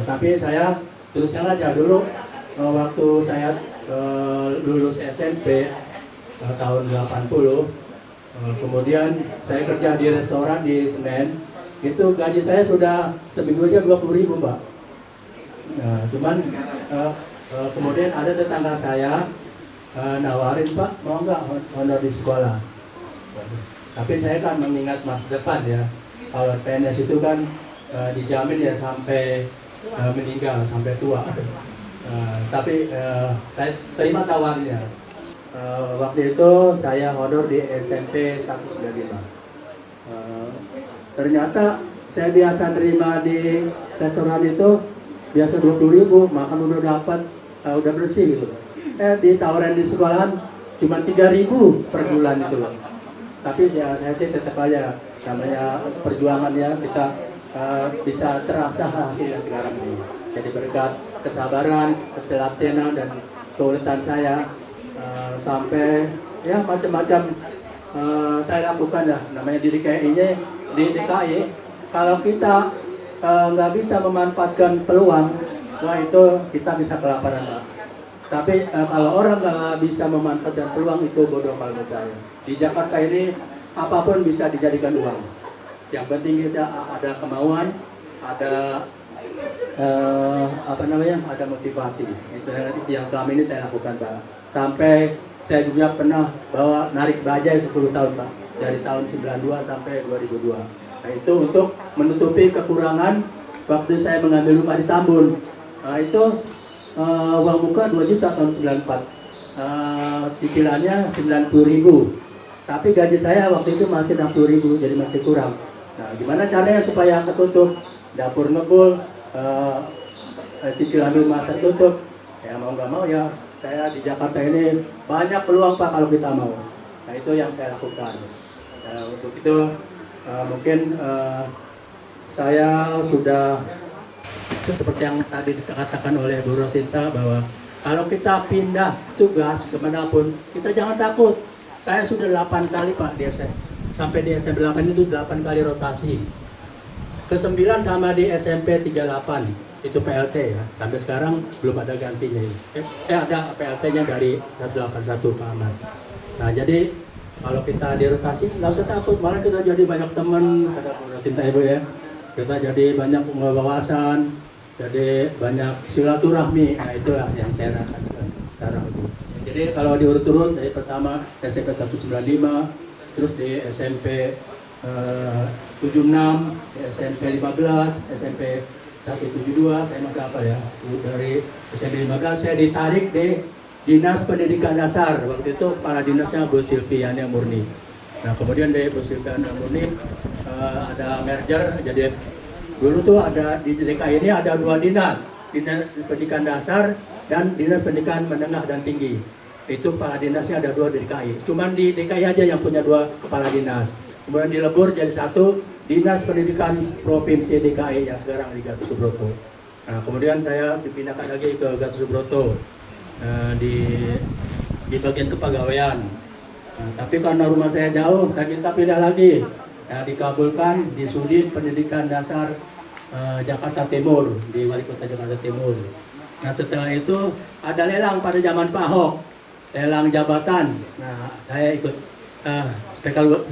A: Tapi saya terus terang aja dulu waktu saya lulus SMP tahun 80, kemudian saya kerja di restoran di Senen. Itu gaji saya sudah seminggu aja 20.000 Mbak. Nah, cuman kemudian ada tetangga saya nawarin, Pak mau nggak honor di sekolah. Tapi saya kan mengingat masa depan ya. Kalau PNS itu kan dijamin ya sampai meninggal, sampai tua. Tapi saya terima tawarnya. Waktu itu saya honor di SMP 195. Ternyata saya biasa terima di restoran itu biasa 20.000, makan udah dapat, udah bersih gitu. Ditawarin di sekolahan cuma 3.000 per bulan itu loh. Tapi ya, saya sih tetap aja, namanya perjuangan ya, kita bisa terasa hasilnya sekarang ini. Jadi berkat kesabaran, ketelatenan dan keuletan saya sampai ya macam-macam saya lakukan lah. Namanya di DKI, kalau kita nggak bisa memanfaatkan peluang, wah itu kita bisa kelaparan Pak. Tapi kalau orang nggak bisa memanfaatkan peluang, itu bodoh kalau menurut saya. Di Jakarta ini apapun bisa dijadikan uang. Yang penting kita ada kemauan, ada ada motivasi. Itu yang selama ini saya lakukan Pak. Sampai saya juga pernah bawa narik bajai 10 tahun Pak, dari tahun 92 sampai 2002. Nah itu untuk menutupi kekurangan waktu saya mengambil rumah di Tambun. Nah itu uang muka 2 juta tahun 94, cicilannya 90.000. Tapi gaji saya waktu itu masih 60.000, jadi masih kurang. Nah gimana caranya supaya ketutup? Dapur ngebul, cicilan rumah tertutup. Ya mau nggak mau ya, saya di Jakarta ini banyak peluang Pak kalau kita mau. Nah itu yang saya lakukan. Untuk itu mungkin saya sudah seperti yang tadi dikatakan oleh Bu Rosinta, bahwa kalau kita pindah tugas kemanapun, kita jangan takut. Saya sudah 8 kali Pak di SMP. Sampai di SMP 8 itu 8 kali rotasi. Ke-9 sama di SMP 38.
K: itu PLT ya. Sampai sekarang belum ada gantinya. Ada PLT-nya dari 181 Pak Mas. Nah jadi kalau kita dirotasi nggak usah takut, malah kita jadi banyak teman, kata Bu Cinta Ibu ya. Kita jadi banyak wawasan, jadi banyak silaturahmi. Nah itulah yang saya rasakan sekarang itu. Jadi kalau diurut-urut dari pertama SMP 195, terus di SMP 76, SMP 15, SMP 172, saya masih apa ya, dari SMP 15 saya ditarik di Dinas Pendidikan Dasar. Waktu itu kepala dinasnya Bu Silviana Murni. Nah kemudian dari Bu Silviana Murni ada merger, jadi dulu tuh ada di DKI ini ada 2 dinas, Dinas Pendidikan Dasar dan Dinas Pendidikan Menengah dan Tinggi. Itu kepala dinasnya ada 2 di DKI. Cuman di DKI aja yang punya 2 kepala dinas. Kemudian dilebur jadi 1 Dinas Pendidikan Provinsi DKI yang sekarang di Gatot Subroto. Nah kemudian saya dipindahkan lagi ke Gatot Subroto di bagian kepegawaian. Nah, tapi karena rumah saya jauh, saya minta pindah lagi. Nah, dikabulkan di Sudin Pendidikan Dasar Jakarta Timur, di Wali Kota Jakarta Timur. Nah setelah itu ada lelang pada zaman Pak Ahok, lelang jabatan. Nah saya ikut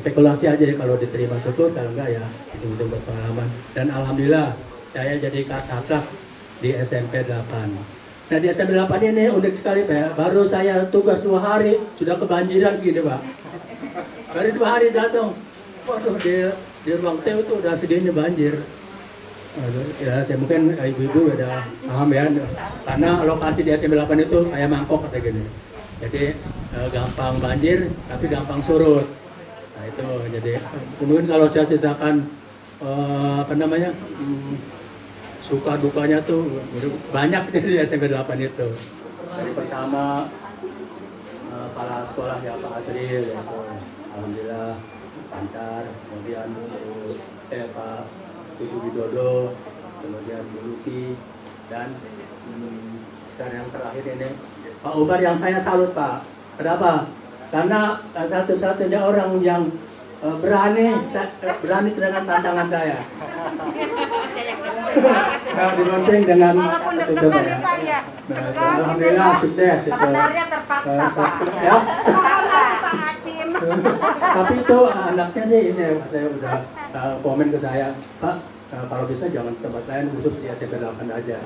K: spekulasi aja kalau diterima syukur, kalau enggak ya itu berpengalaman. Dan alhamdulillah saya jadi kasatgas di SMP 8. Nah di SMP 8 ini unik sekali Pak, baru saya tugas 2 hari sudah kebanjiran segini Pak. Baru 2 hari datang, waduh di ruang T itu udah segini banjir. Ya saya mungkin ibu-ibu udah paham ya, karena lokasi di SMP 8 itu kayak mangkok kata gini. Jadi gampang banjir tapi gampang surut. Nah itu jadi kemudian kalau saya ceritakan suka dukanya tuh banyak di SMP 8 itu. Dari pertama kepala sekolah ya Pak Asril ya, alhamdulillah lancar. Kemudian Pak Ibu Widodo, kemudian Bu Luki, dan sekarang yang terakhir ini Pak Umar yang saya salut Pak. Kenapa? Karena satu-satunya orang yang berani dengan tantangan saya. Nah, dibanding dengan coba ya. Nah, alhamdulillah sukses itu.
B: Sebenarnya terpaksa Pak.
K: Ya.
B: Terpaksa.
K: Tapi itu anaknya sih ini saya udah komen ke saya, Pak, kalau bisa jangan tempat lain, khusus di SMP 8 aja.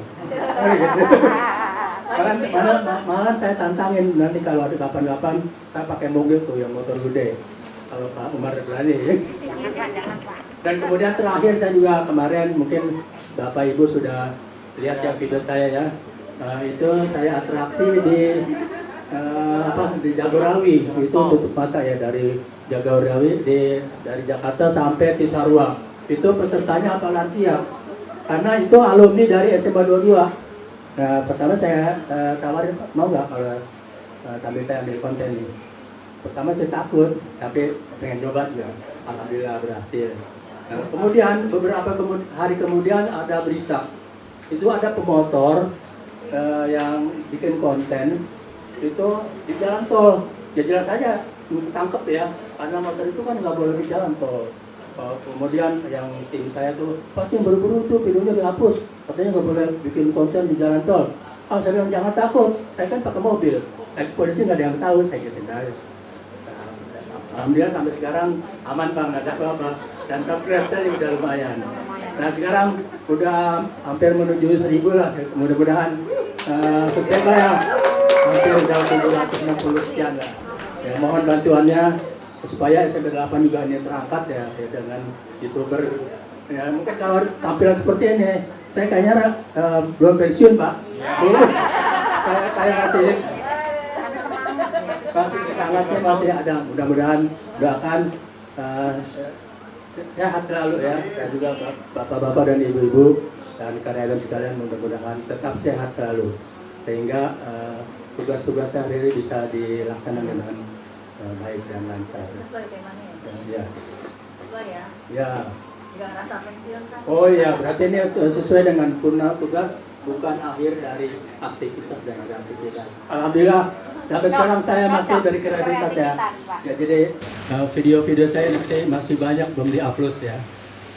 K: Malah saya tantangin nanti kalau di 88 saya pakai mobil tuh yang motor gede. Kalau Pak Umar berani.
B: Jangan Pak.
K: Dan kemudian terakhir saya juga kemarin mungkin Bapak Ibu sudah lihat yang video saya ya. Itu saya atraksi di Jagorawi. Itu tutup mata ya dari Jagorawi dari Jakarta sampai Cisarua. Itu pesertanya apa lansia. Karena itu alumni dari SMA 22. Nah, pertama saya tawarin, mau nggak kalau sambil saya ambil konten ini. Pertama saya takut, tapi pengen coba juga. Alhamdulillah berhasil. Nah, kemudian beberapa hari kemudian ada berita. Itu ada pemotor yang bikin konten itu di jalan tol. Ya jelas saja tangkep ya, karena motor itu kan nggak boleh di jalan tol. Kemudian yang tim saya tuh pasti buru-buru tuh videonya dihapus. Katanya nggak boleh bikin konten di jalan tol. Saya bilang jangan takut, saya kan pakai mobil. Polisi nggak ada yang tahu, saya gitu. Alhamdulillah sampai sekarang aman Pak, nggak ada apa-apa. Dan subscribe saya udah lumayan. Nah sekarang udah hampir menuju 1000 lah. Mudah-mudahan sukses Pak ya. Hampir jauh 760 sekian lah. Ya, mohon bantuannya supaya SMP 8 juga ini terangkat ya dengan YouTuber. Ya mungkin kalau tampilan seperti ini, saya kayaknya belum pensiun Pak. Saya masih semangatnya masih ada. Mudah-mudahan doakan sehat selalu ya. Dan juga bapak-bapak dan ibu-ibu dan karyawan sekalian mudah-mudahan tetap sehat selalu sehingga tugas-tugas sehari-hari bisa dilaksanakan dengan baik dan lancar.
B: Sesuai temanya
K: ya?
B: Sesuai ya?
K: Ya.
B: Nggak rasa pensiun kan?
K: Oh iya, berarti ini sesuai dengan purna tugas, bukan akhir dari aktivitas dan aktivitas. Alhamdulillah, sampai sekarang saya masih dari kreativitas ya. Ya jadi video-video saya nanti masih banyak belum diupload ya.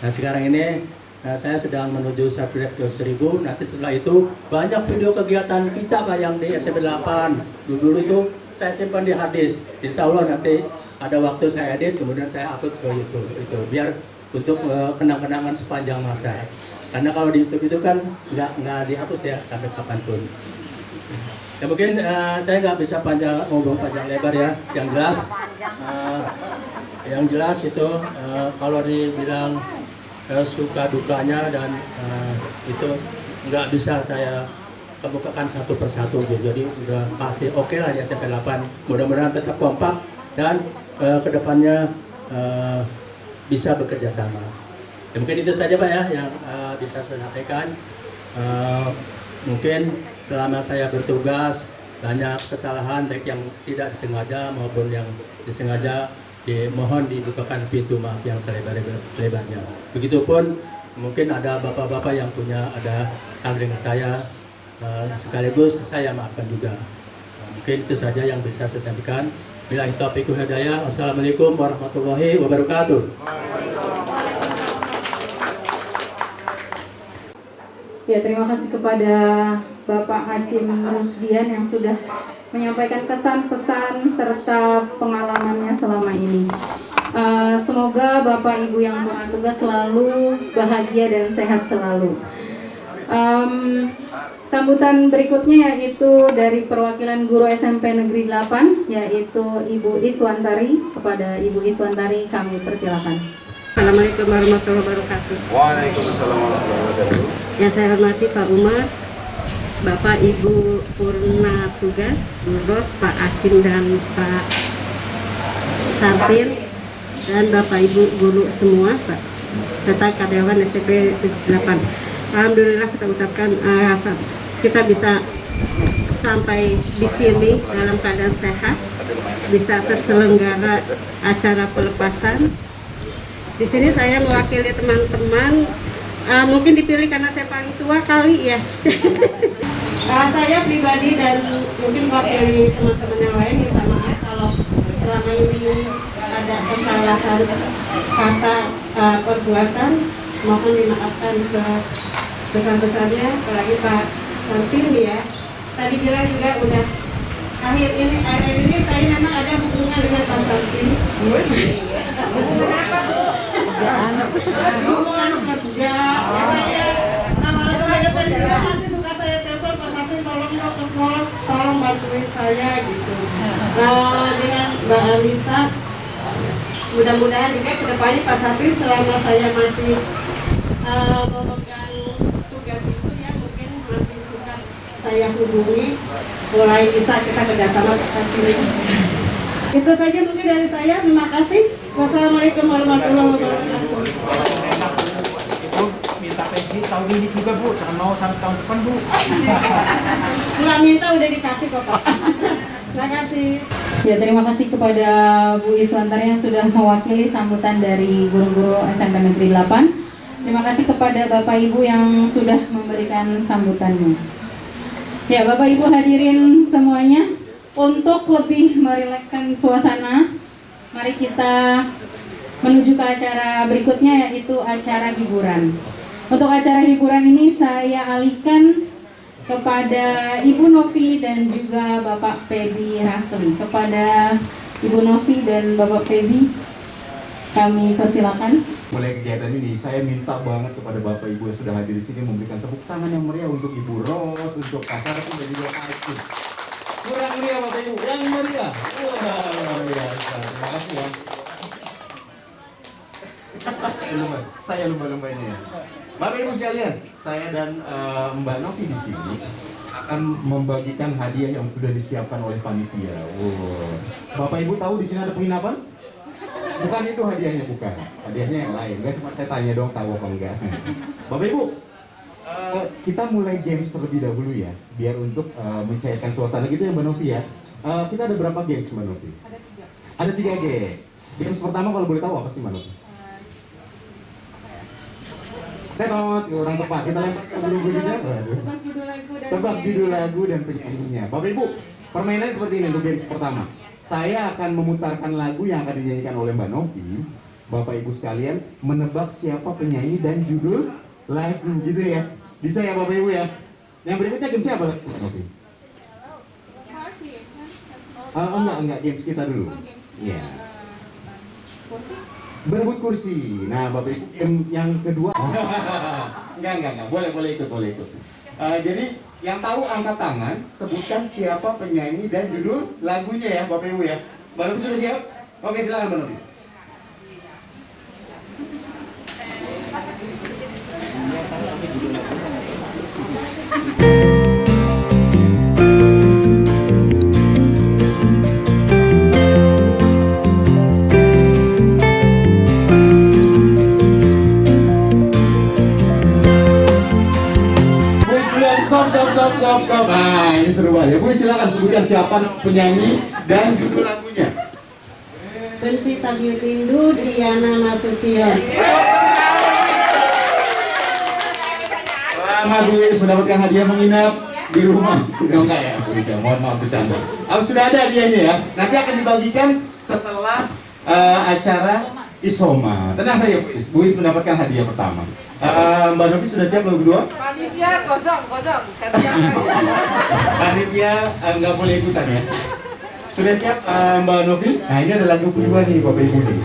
K: Nah sekarang ini Nah, saya sedang menuju subgrade ke 1000. Nanti setelah itu banyak video kegiatan kita Pak yang di SMP 8. Dulu itu saya simpan di hard disk. Insya Allah nanti ada waktu saya edit, kemudian saya upload ke YouTube. Itu biar untuk kenang-kenangan sepanjang masa. Karena kalau di YouTube itu kan nggak dihapus ya sampai kapanpun. Ya mungkin saya nggak bisa ngomong panjang lebar ya. Yang jelas itu kalau dibilang suka dukanya dan itu nggak bisa saya kemukakan satu persatu gitu. Jadi udah pasti oke lah di SMP 8. Mudah-mudahan tetap kompak dan kedepannya bisa bekerja sama. Ya, mungkin itu saja Pak ya yang bisa saya sampaikan. Mungkin selama saya bertugas banyak kesalahan baik yang tidak disengaja maupun yang disengaja, mohon dibukakan pintu maaf yang selebar-lebarnya. Begitupun mungkin ada bapak-bapak yang ada sama dengan saya, sekaligus saya maafkan juga. Mungkin itu saja yang bisa saya sampaikan. Billahi taufiq wal hidayah. Wassalamualaikum warahmatullahi wabarakatuh.
F: Ya, terima kasih kepada Bapak Hachim Rusdian yang sudah menyampaikan kesan-pesan serta pengalamannya selama ini. Semoga Bapak Ibu yang bertugas selalu bahagia dan sehat selalu. Sambutan berikutnya yaitu dari perwakilan guru SMP Negeri 8, yaitu Ibu Iswantari. Kepada Ibu Iswantari kami persilakan.
L: Assalamualaikum warahmatullahi wabarakatuh.
C: Waalaikumsalam warahmatullahi wabarakatuh.
L: Yang saya hormati Pak Umar, Bapak Ibu Purna Tugas, Bu Ros, Pak Acim dan Pak Sarpir, dan Bapak Ibu guru semua, Pak, serta karyawan SMP 8. Alhamdulillah kita ucapkan kita bisa sampai di sini dalam keadaan sehat, bisa terselenggara acara pelepasan. Di sini saya mewakili teman-teman, mungkin dipilih karena saya paling tua kali ya. Saya pribadi dan mungkin mewakili teman-teman yang lain minta maaf kalau selama ini ada kesalahan kata perbuatan, mohon dimaafkan sebesar-besarnya. Apalagi Pak Sarpir ya, tadi bilang juga udah akhir ini saya memang ada hubungan dengan Pak Sarpir. Hubungan apa Bu? Hubungan kerja. Awalnya pensiun masih suka saya telepon Pak Sarpir, tolong dong ke sekolah, tolong bantuin saya gitu. Dengan Mbak Alisa, mudah-mudahan juga kedepannya Pak Sarpir selama saya masih memegang tugas itu ya, mungkin masih suka saya hubungi, mulai bisa kita kerjasama Pak Sarpir. Itu saja mungkin dari saya. Terima kasih. Wassalamualaikum warahmatullahi wabarakatuh.
J: Itu minta pensi tahun ini juga Bu, jangan mau sampai tahun depan Bu.
L: Nggak minta, udah dikasih kok Pak. Terima kasih.
F: Ya, terima kasih kepada Bu Iswantari yang sudah mewakili sambutan dari guru-guru SMP Negeri 8. Terima kasih kepada Bapak Ibu yang sudah memberikan sambutannya. Ya, Bapak Ibu hadirin semuanya, untuk lebih merilekskan suasana, mari kita menuju ke acara berikutnya, yaitu acara hiburan. Untuk acara hiburan ini saya alihkan kepada Ibu Novi dan juga Bapak Febi Rasli. Kepada Ibu Novi dan Bapak Febi, kami persilakan.
C: Mulai kegiatan ini, saya minta banget kepada Bapak Ibu yang sudah hadir di sini memberikan tepuk tangan yang meriah untuk Ibu Ros, untuk Kak Sarpir dan juga Pak Acim. Kurang meriah Bapak Ibu, yang meriah. Wah, luar biasa. Terima kasih ya. Saya lumba-lumba ini ya. Bapak Ibu sekalian, saya dan Mbak Novi di sini akan membagikan hadiah yang sudah disiapkan oleh panitia. Wow. Bapak Ibu tahu di sini ada penginapan? Bukan itu hadiahnya, bukan. Hadiahnya yang lain. Gak cuma saya tanya dong tahu apa enggak. Bapak Ibu, kita mulai games terlebih dahulu ya, biar untuk mencairkan suasana gitu ya Mbak Novi ya. Kita ada berapa games Mbak Novi? Ada 3 games. Games pertama kalau boleh tahu apa sih Mbak Novi? Terot, orang tepat. Kita lempar ke bulu-bulunya. Tebak judul lagu dan penyanyinya. Bapak Ibu, permainan seperti ini untuk games pertama. Saya akan memutarkan lagu yang akan dinyanyikan oleh Mbak Novi. Bapak Ibu sekalian menebak siapa penyanyi dan judul
M: lagu gitu ya. Bisa ya Bapak Ibu ya. Yang berikutnya games apa? Oke. Enggak, games kita dulu. Iya. Berebut kursi. Nah, Bapak Ibu game yang kedua. Enggak. Boleh ikut. Jadi yang tahu angkat tangan, sebutkan siapa penyanyi dan judul lagunya ya Bapak Ibu ya. Mbak Novi sudah siap? Oke, silakan Mbak Novi. Stop. Nah, ini seru banget. Bu, silakan sebutkan siapa penyanyi dan judul lagunya.
L: Benci Tagih Rindu, Diana Nasution.
M: Selamat Bu Iis mendapatkan hadiah menginap di rumah. Sudah enggak ya? Sudah, mohon maaf bercanda. Sudah ada hadiahnya ya. Nanti akan dibagikan setelah acara Isoma. Tenang saja Bu Iis. Bu Iis mendapatkan hadiah pertama. Mbak Novi sudah siap lagu kedua?
B: Panitia kosong.
M: Panitia nggak boleh ikutan ya. Sudah siap Mbak Novi? Nah ini ada lagu kedua nih Bapak Ibu nih.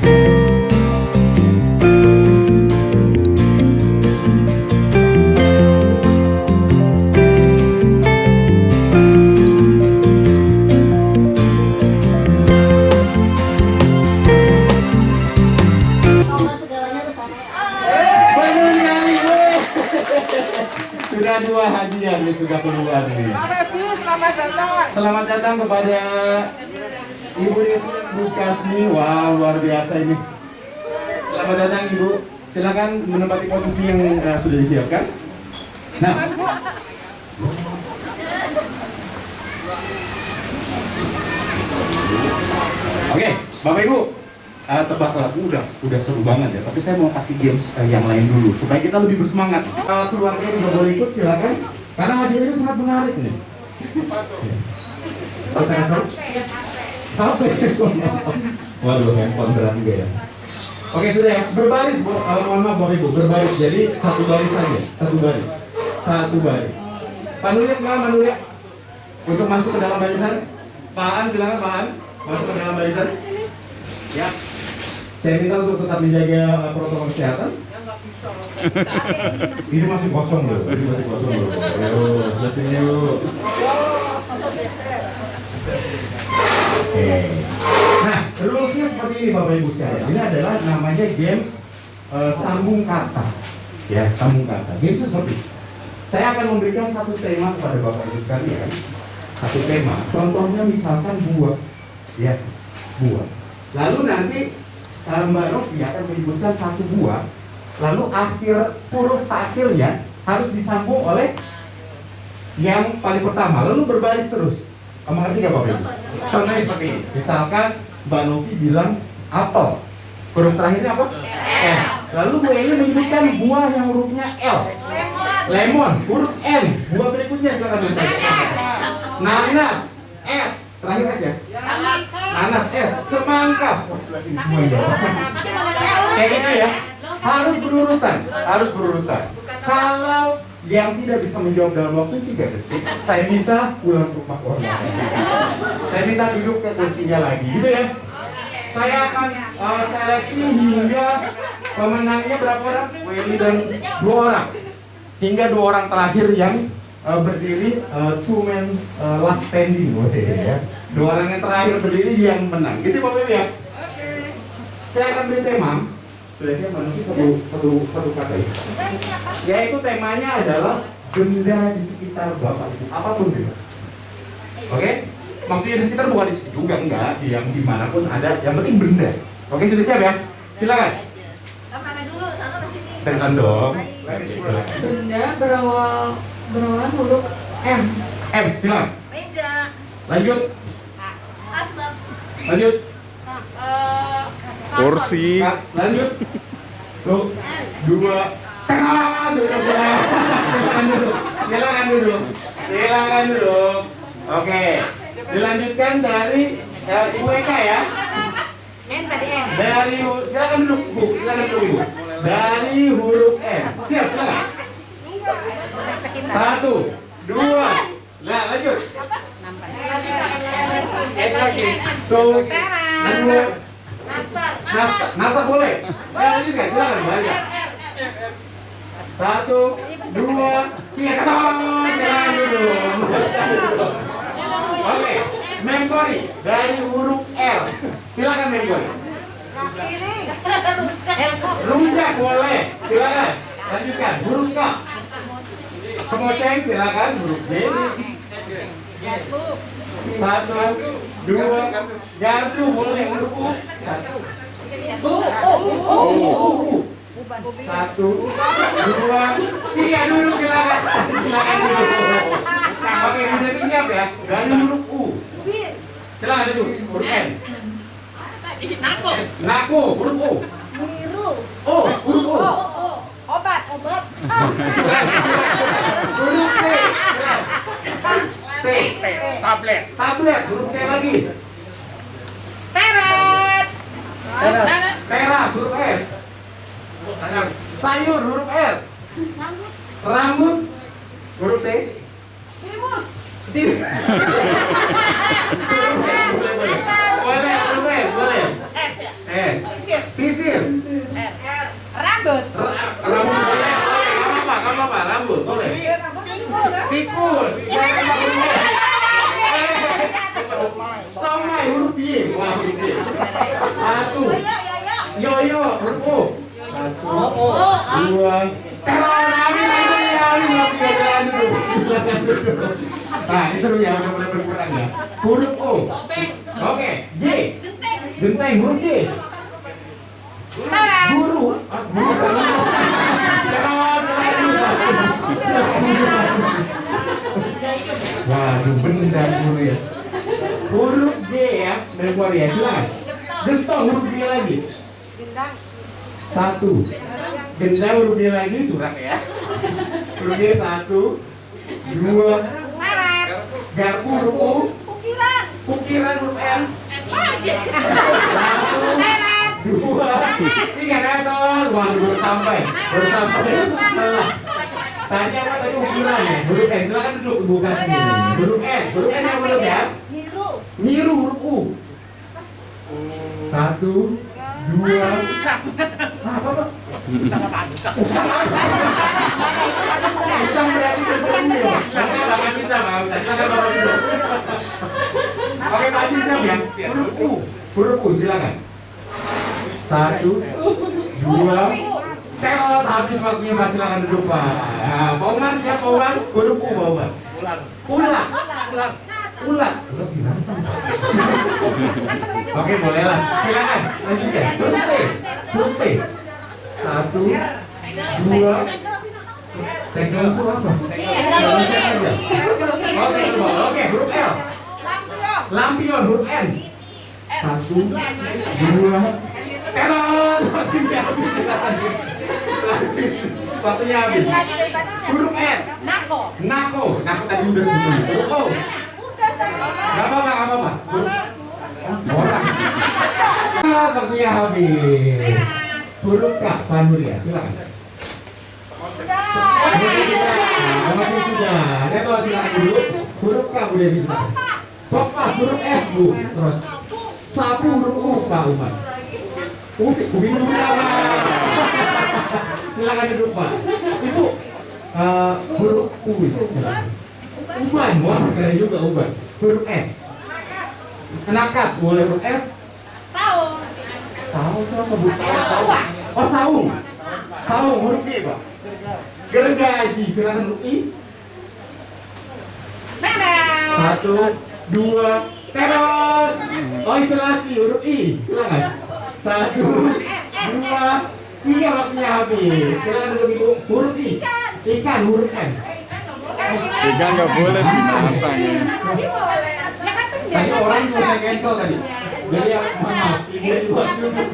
M: Sudah dua hadiah nih sudah keluar nih. Selamat datang kepada Ibu Devi dan Bu Kasni. Wah, luar biasa ini. Selamat datang Ibu. Silakan menempati posisi yang sudah disiapkan. Nah. Oke, Bapak Ibu. Tebak lagu udah seru banget ya, tapi saya mau kasih games yang lain dulu supaya kita lebih bersemangat. Keluarga juga boleh ikut, silakan. Karena hadiahnya sangat menarik nih. HP. Waduh, handphone berat juga ya. Oke, sudah ya. Berbaris, mohon maaf Bapak Ibu, berbaris. Jadi satu baris saja, satu baris. Panulia silakan Panulia. Untuk masuk ke dalam barisan. Pak An silakan Pak An, masuk ke dalam barisan. Ya. Saya minta untuk tetap menjaga protokol kesehatan. Ini masih kosong loh. Ayo, selesai yuk. Oke. Nah, rulesnya seperti ini Bapak Ibu sekalian. Ini adalah namanya games sambung kata. Ya, sambung kata. Gamesnya seperti ini. Saya akan memberikan satu tema kepada Bapak Ibu sekalian. Satu tema. Contohnya misalkan buah. Ya, buah. Lalu nanti Mbak Novi akan menyebutkan satu buah, lalu huruf akhirnya harus disambung oleh yang paling pertama, lalu berbaris terus. Mengerti nggak Bapak Ibu? Contohnya seperti ini. Misalkan Mbak Novi bilang apel, huruf terakhirnya apa? L. Lalu Bu Eli menyebutkan buah yang hurufnya L. Lemon, huruf N. Buah berikutnya silakan bertanya. Nanas, S. Terakhir S ya? Nanas S. Semangka. Kayak gitu ya. Harus berurutan. Kalau yang tidak bisa menjawab dalam waktu 3 detik, saya minta pulang ke rumah orang. Saya minta duduk ke kursinya lagi, gitu ya. Saya akan seleksi hingga pemenangnya berapa orang? Willy dan 2 orang. Hingga 2 orang terakhir yang berdiri, two men last standing, ya. 2 orang yang terakhir berdiri yang menang. Gitu Bapak Ibu ya. Saya akan beri tema. Sudah siap manusia satu kata ya. Yaitu temanya adalah benda di sekitar Bapak Ibu, apapun itu. Oke? Maksudnya di sekitar bukan di situ juga, enggak, yang dimanapun ada, yang penting benda. Oke, sudah siap ya? Silakan.
B: Mana dulu, sana ke sini.
M: Tekan dong.
L: Benda berawal huruf M.
M: M, silakan.
B: Meja.
M: Lanjut.
B: Asbak.
M: Lanjut.
D: Kursi.
M: Lanjut. Tuh, 2. Silakan dulu. Oke. Dilanjutkan dari Ibu Eka ya.
B: N tadi N.
M: Dari silakan duduk Bu, silakan duduk Ibu. dari huruf N. Siap, silakan. 1, 2, nah lanjut. Tuh, 2. Nastar boleh. Lanjut kan, silakan banyak. 1, 2, 3, jalan dulu. Oke, Memboy dari huruf L. Silakan Memboy. Rujak boleh. Silakan. Lanjutkan. Huruf K. Kemoceng silakan. Huruf G. 1, 2, gardu boleh. Huruf U. 1, 2, 3 dulu silakan. Silakan dulu. Oke, udah siap ya. Dari huruf U. Silakan dulu. Huruf N. Nako, huruf U. O, huruf U.
N: Obat.
M: Huruf T. Tablet, huruf T lagi. Teras, huruf S. Sayur, huruf R. Rambut, huruf T.
N: Timus.
M: Boleh, huruf S, boleh.
N: S ya.
M: S. Sisir.
N: Rambut.
M: Rambut boleh. Gak apa-apa, rambut boleh. Tikus. Somai, huruf Y. Wah, huruf Y. 1. Yoyo, huruf U. 1, 2. Nah, ini seru ya, udah mulai berkurang ya. Huruf O. Oke, G. Genteng, huruf G. Guru. Waduh, benar guru ya. Huruf G ya, memori ya, silakan. Gentong, huruf G lagi. 1. Gendang, huruf G lagi, curang ya. Huruf G 1, 2. Garpu, huruf U. Ukiran, huruf M. 1, 2, 3 gagal. Waduh, baru sampai. Telah. Tadi apa tadi ukiran ya? Huruf N, silakan duduk buka sendiri. Huruf N yang mulus ya. Nyiru, huruf U. 1, 2. Apa? Usang berarti berbunyi. Nggak bisa. Silakan bawa dulu. Oke, Pak Haji siap ya? Huruf U, silakan. 1, 2. Terot, habis waktunya Pak, silakan duduk Pak. Nah, Pak Umar siap Pak Umar? Huruf U, Pak Umar. Ular. Oke, boleh lah. Silakan. Lanjutkan. Huruf T. 1, 2. Teknologi apa? Oke, huruf L. Lampion, huruf N. 1, 2. Terot. Waktunya habis. Huruf N. Nako tadi udah sebelumnya. Huruf O. Gak apa-apa. Orang. Waktunya habis. Huruf K, Pak Nur ya, silakan. Sudah. Dia kalau silakan dulu. Huruf K udah bisa. Kompas, huruf S Bu. Terus sapu, huruf U, Pak Umar. Ubin dulu apa? Silakan duduk Pak. Ibu, huruf U. Uban, wah keren juga uban. Huruf N. Nakas, boleh huruf S. Saung itu apa Bu? Oh, saung, huruf G Pak. Gergaji, silakan huruf I. 1, 2. Terot. Oh, isolasi, huruf I. Silakan. 1, 2, 3, waktunya habis. Silakan duduk Ibu. Huruf I. Ikan, huruf N.
D: Ikan nggak boleh binatang ya.
M: Tadi orang mau saya cancel tadi. Jadi ya, maaf. Ibu buat duduk.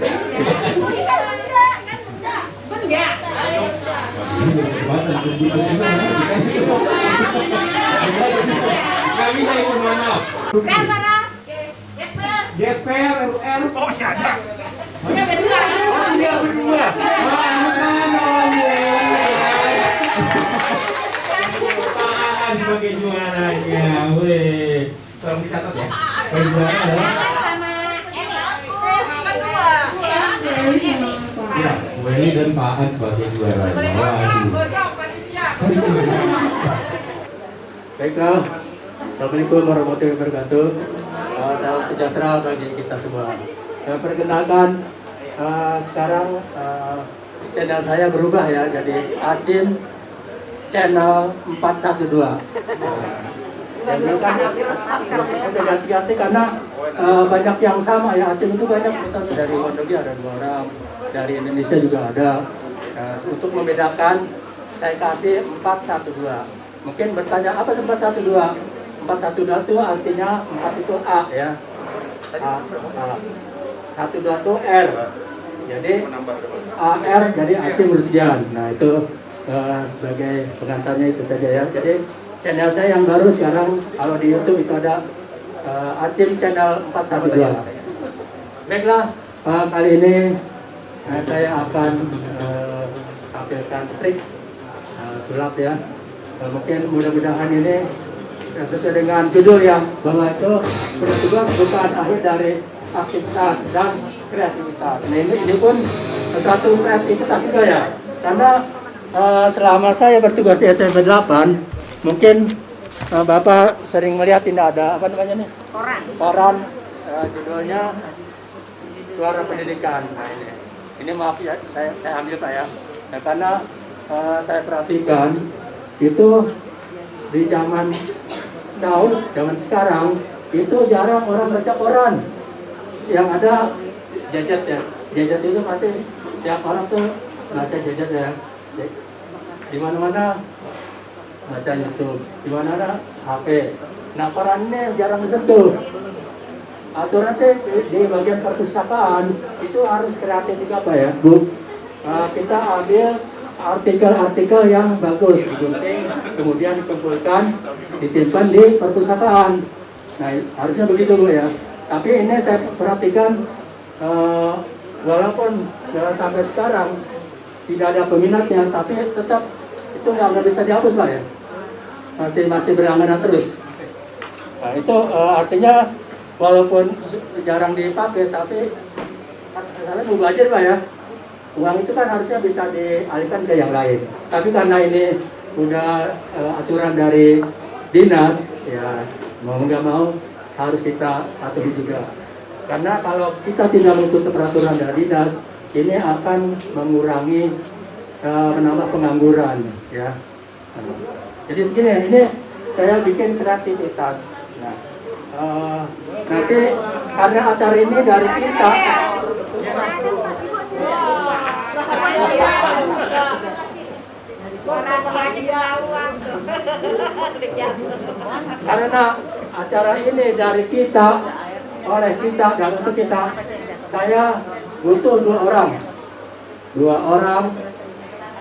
M: Gak bisa Ibu, maaf. Gesper, R. Oh, masih ada. Dia berdua. sebagai juaranya. Wih, tolong dicatat ya. Yang juara adalah ya, Bu Eli dan Pak An sebagai juara. Waduh.
K: Baiklah, Assalamualaikum warahmatullahi wabarakatuh. Salam sejahtera bagi kita semua. Perkenalkan, sekarang channel saya berubah ya, jadi Acim channel 412. Yang dulu kan sudah ganti-ganti karena banyak yang sama ya. Acim itu banyak, misalnya dari Wondogi ada 2 orang, dari Indonesia juga ada. Untuk membedakan, saya kasih 412. Mungkin bertanya apa 412? 412 itu artinya 4 itu A ya. A. 12 itu R. Jadi AR jadi Acim Rusdian. Nah itu sebagai pengantarnya itu saja ya. Jadi channel saya yang baru sekarang kalau di YouTube itu ada Acim channel 412. Baiklah, kali ini saya akan tampilkan trik sulap ya. Mungkin mudah-mudahan ini sesuai dengan judul ya, bahwa itu bertugas bukan akhir dari aktivitas dan kreativitas. Nah ini pun suatu kreativitas juga ya, karena selama saya bertugas di SMP 8, mungkin Bapak sering melihat ini ada apa namanya nih? Koran. Judulnya Suara Pendidikan. Nah ini maaf ya, saya ambil Pak ya. Nah, karena saya perhatikan itu di zaman now, zaman sekarang itu jarang orang baca koran. Yang ada gadget ya, gadget itu pasti tiap orang tuh baca gadget ya. Di mana-mana baca YouTube, di mana-mana HP. Nah koran ini jarang disentuh. Aturan sih di bagian perpustakaan itu harus kreatif juga Pak ya, Bu. Kita ambil artikel-artikel yang bagus, digunting, kemudian dikumpulkan, disimpan di perpustakaan. Nah harusnya begitu Bu ya. Tapi ini saya perhatikan walaupun sampai sekarang tidak ada peminatnya, tapi tetap itu nggak bisa dihapus Pak ya. Masih berlangganan terus. Nah itu artinya walaupun jarang dipakai, tapi kalian mau belajar Pak ya. Uang itu kan harusnya bisa dialihkan ke yang lain. Tapi karena ini udah aturan dari dinas, ya mau nggak mau harus kita atuhi juga. Karena kalau kita tidak mengikuti peraturan dari dinas, ini akan mengurangi menambah pengangguran, ya. Jadi segini, ini saya bikin kreativitas. Nah, nanti karena acara ini dari kita. Karena acara ini dari kita, oleh kita dan untuk kita, saya butuh 2 orang. 2 orang,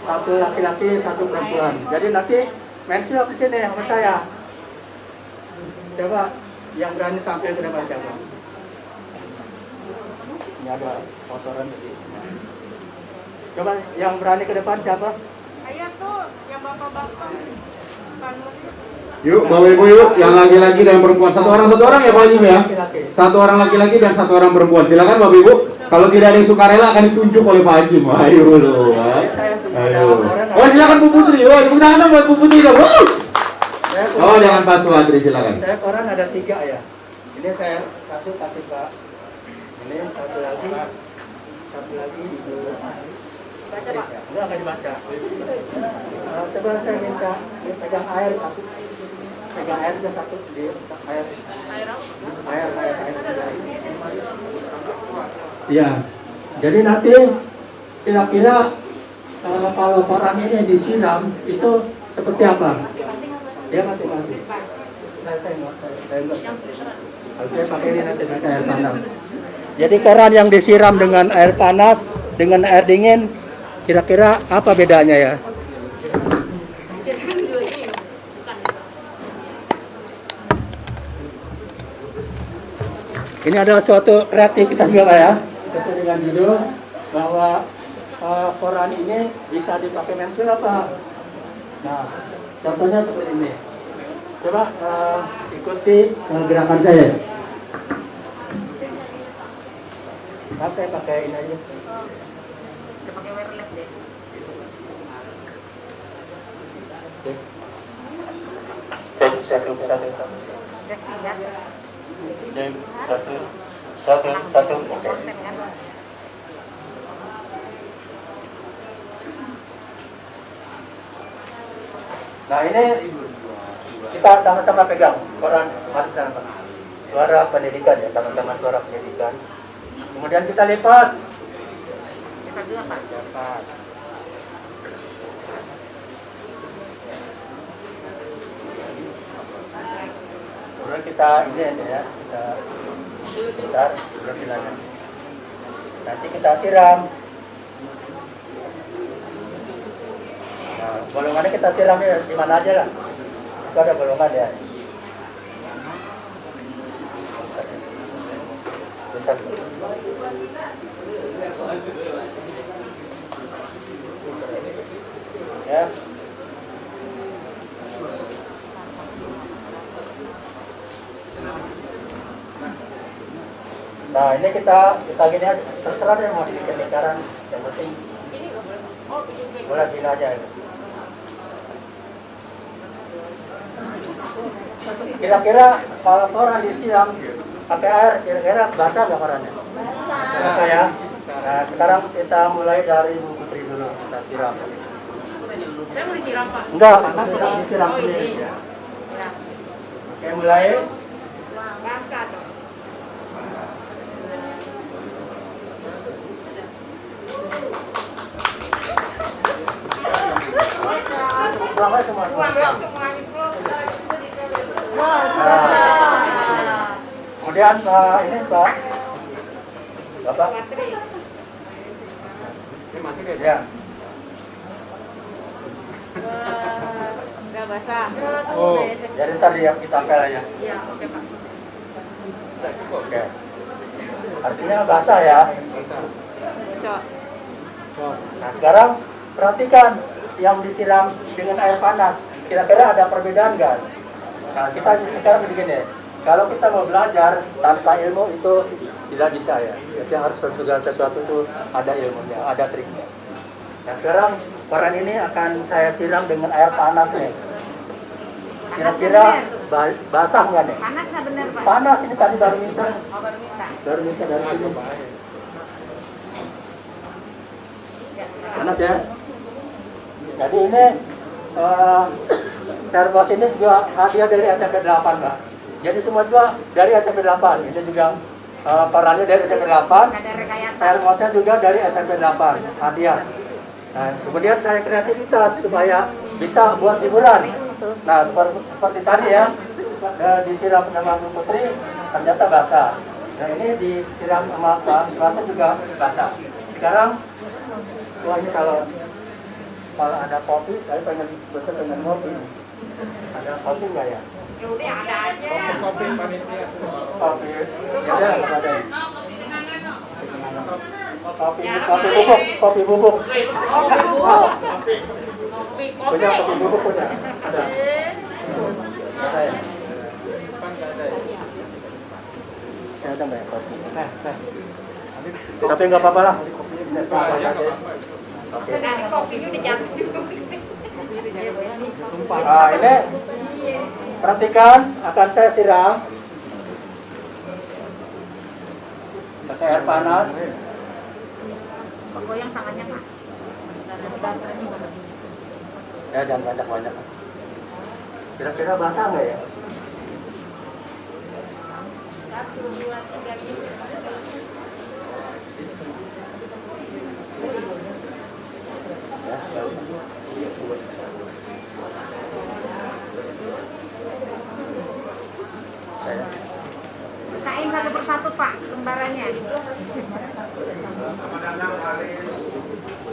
K: 1 laki-laki, 1 perempuan. Jadi nanti mensil ke sini sama saya. Coba yang berani tampil ke depan siapa? Ini ada kotoran tadi. Coba yang berani ke depan siapa?
N: Ayo tuh, yang bapak-bapak.
M: Yuk, Bapak Ibu yuk, yang laki-laki dan perempuan. 1 orang ya Pak Haji ya. 1 orang laki-laki dan 1 orang perempuan. Silakan Bapak Ibu. Kalau tidak ada yang sukarela akan ditunjuk oleh Pak Haji. Ayo loh. Ayo. Oh silakan Bu Putri. Oh, tepuk tangan buat Bu Putri dong. Oh, jangan Pak Suwadri silakan.
K: Saya koran ada 3 ya. Ini saya kasih Pak. Ini 1 lagi. 1 lagi Ibu. Baca Pak. Enggak akan dibaca. Coba saya minta pegang air 1. Pegang air juga 1 di air. Air. Ya. Jadi nanti kira-kira kalau koran ini disiram itu seperti apa? Ya masing-masing. Saya pakai ini nanti pakai air panas. Jadi koran yang disiram dengan air panas dengan air dingin, kira-kira apa bedanya ya? Ini adalah suatu kreativitas juga Pak ya. Sesuai dengan judul bahwa koran ini bisa dipakai mensil apa? Nah, contohnya seperti ini.
A: Coba ikuti gerakan saya. Nah, saya pakai ini aja.
B: Pakai wireless deh.
A: Satu. Oke. Nah, ini kita sama-sama pegang koran Suara Pendidikan ya, teman-teman Suara Pendidikan. Kemudian kita lipat.
B: Lipat juga, Pak.
A: Kemudian kita ini aja ya, kita putar bilangnya. Nanti kita siram. Nah, bolongannya kita siram ya di mana aja lah. Itu ada bolongan ya. Bentar. Ya. Nah, ini kita gini aja, terserah deh mau bikin lingkaran, yang penting boleh gini aja. Kira-kira kalau koran disiram pakai air, kira-kira basah nggak korannya? Basah ya. Nah, sekarang kita mulai dari Bu Putri dulu, kita siram.
B: Saya mau disiram, Pak?
A: Enggak, disiram sendiri ya. Oke, mulai.
B: Basah dong.
A: Buang aja semua. Kemudian ini Pak. Bapak. Ya.
B: Udah basah.
A: Oh, jadi tadi yang kita tempel aja.
B: Iya, oke, Pak.
A: Oke. Artinya basah ya.
B: Cok.
A: Nah, sekarang perhatikan yang disiram dengan air panas. Kira-kira ada perbedaan nggak? Nah, kita sekarang begini. Kalau kita mau belajar tanpa ilmu itu tidak bisa ya. Jadi harus segala sesuatu itu ada ilmunya, ada triknya. Nah, sekarang koran ini akan saya siram dengan air panas nih. Kira-kira basah nggak nih?
B: Panas nggak bener, Pak?
A: Panas, ini tadi baru minta.
B: Oh, baru minta.
A: Baru minta dari sini. Panas ya. Jadi ini termos ini juga hadiah dari SMP 8, Pak. Jadi semua juga dari SMP 8. Ini juga korannya dari SMP 8. Termosnya juga dari SMP 8. Hadiah. Nah, kemudian saya kreativitas supaya bisa buat hiburan. Nah, seperti tadi ya, disiram sama Bu Putri, ternyata basah. Dan ini disiram sama Pak Suwarto juga basah. Sekarang, wah ini kalau ada kopi, saya pengen kopi. Ada kopi nggak ya?
B: Ya udah ada aja.
A: Kopi panitia. Kopi. Ya ada. Kopi bubuk. Punya kopi bubuk punya. Ada. Saya. Saya ada nggak ya kopi? Tapi nggak apa-apa lah. Oke.
B: Kopinya udah jatuh.
A: Nah, ini perhatikan, akan saya siram pakai air panas.
B: Goyang tangannya, Pak.
A: Ya, jangan banyak-banyak. Kira-kira basah nggak ya?
B: 1, 2, 3 gitu. Bukain satu persatu, Pak, lembarannya.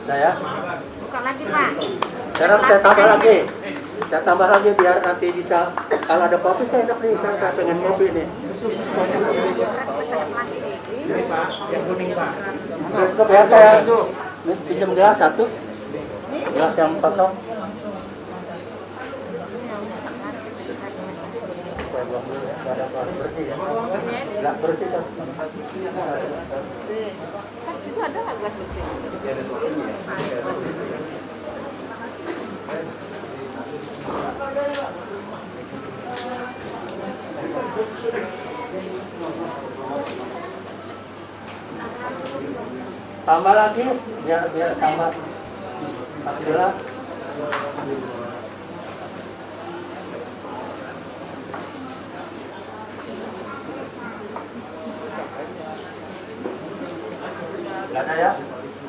A: Saya?
B: Buka lagi, Pak.
A: Sekarang saya tambah lagi. Saya tambah lagi biar nanti bisa, kalau ada kopi saya enak nih, saya pengen kopi nih.
J: Yang kuning, Pak.
A: Udah cukup ya, saya pinjam gelas satu. Gelas yang kosong. saya buang dulu ya. Nggak ada apa bersih ya. Nggak bersih kan?
I: Kan situ ada nggak gelas bersih?
C: Ada susunya ya.
A: Tambah lagi, biar tambah 14. Nggak ada ya?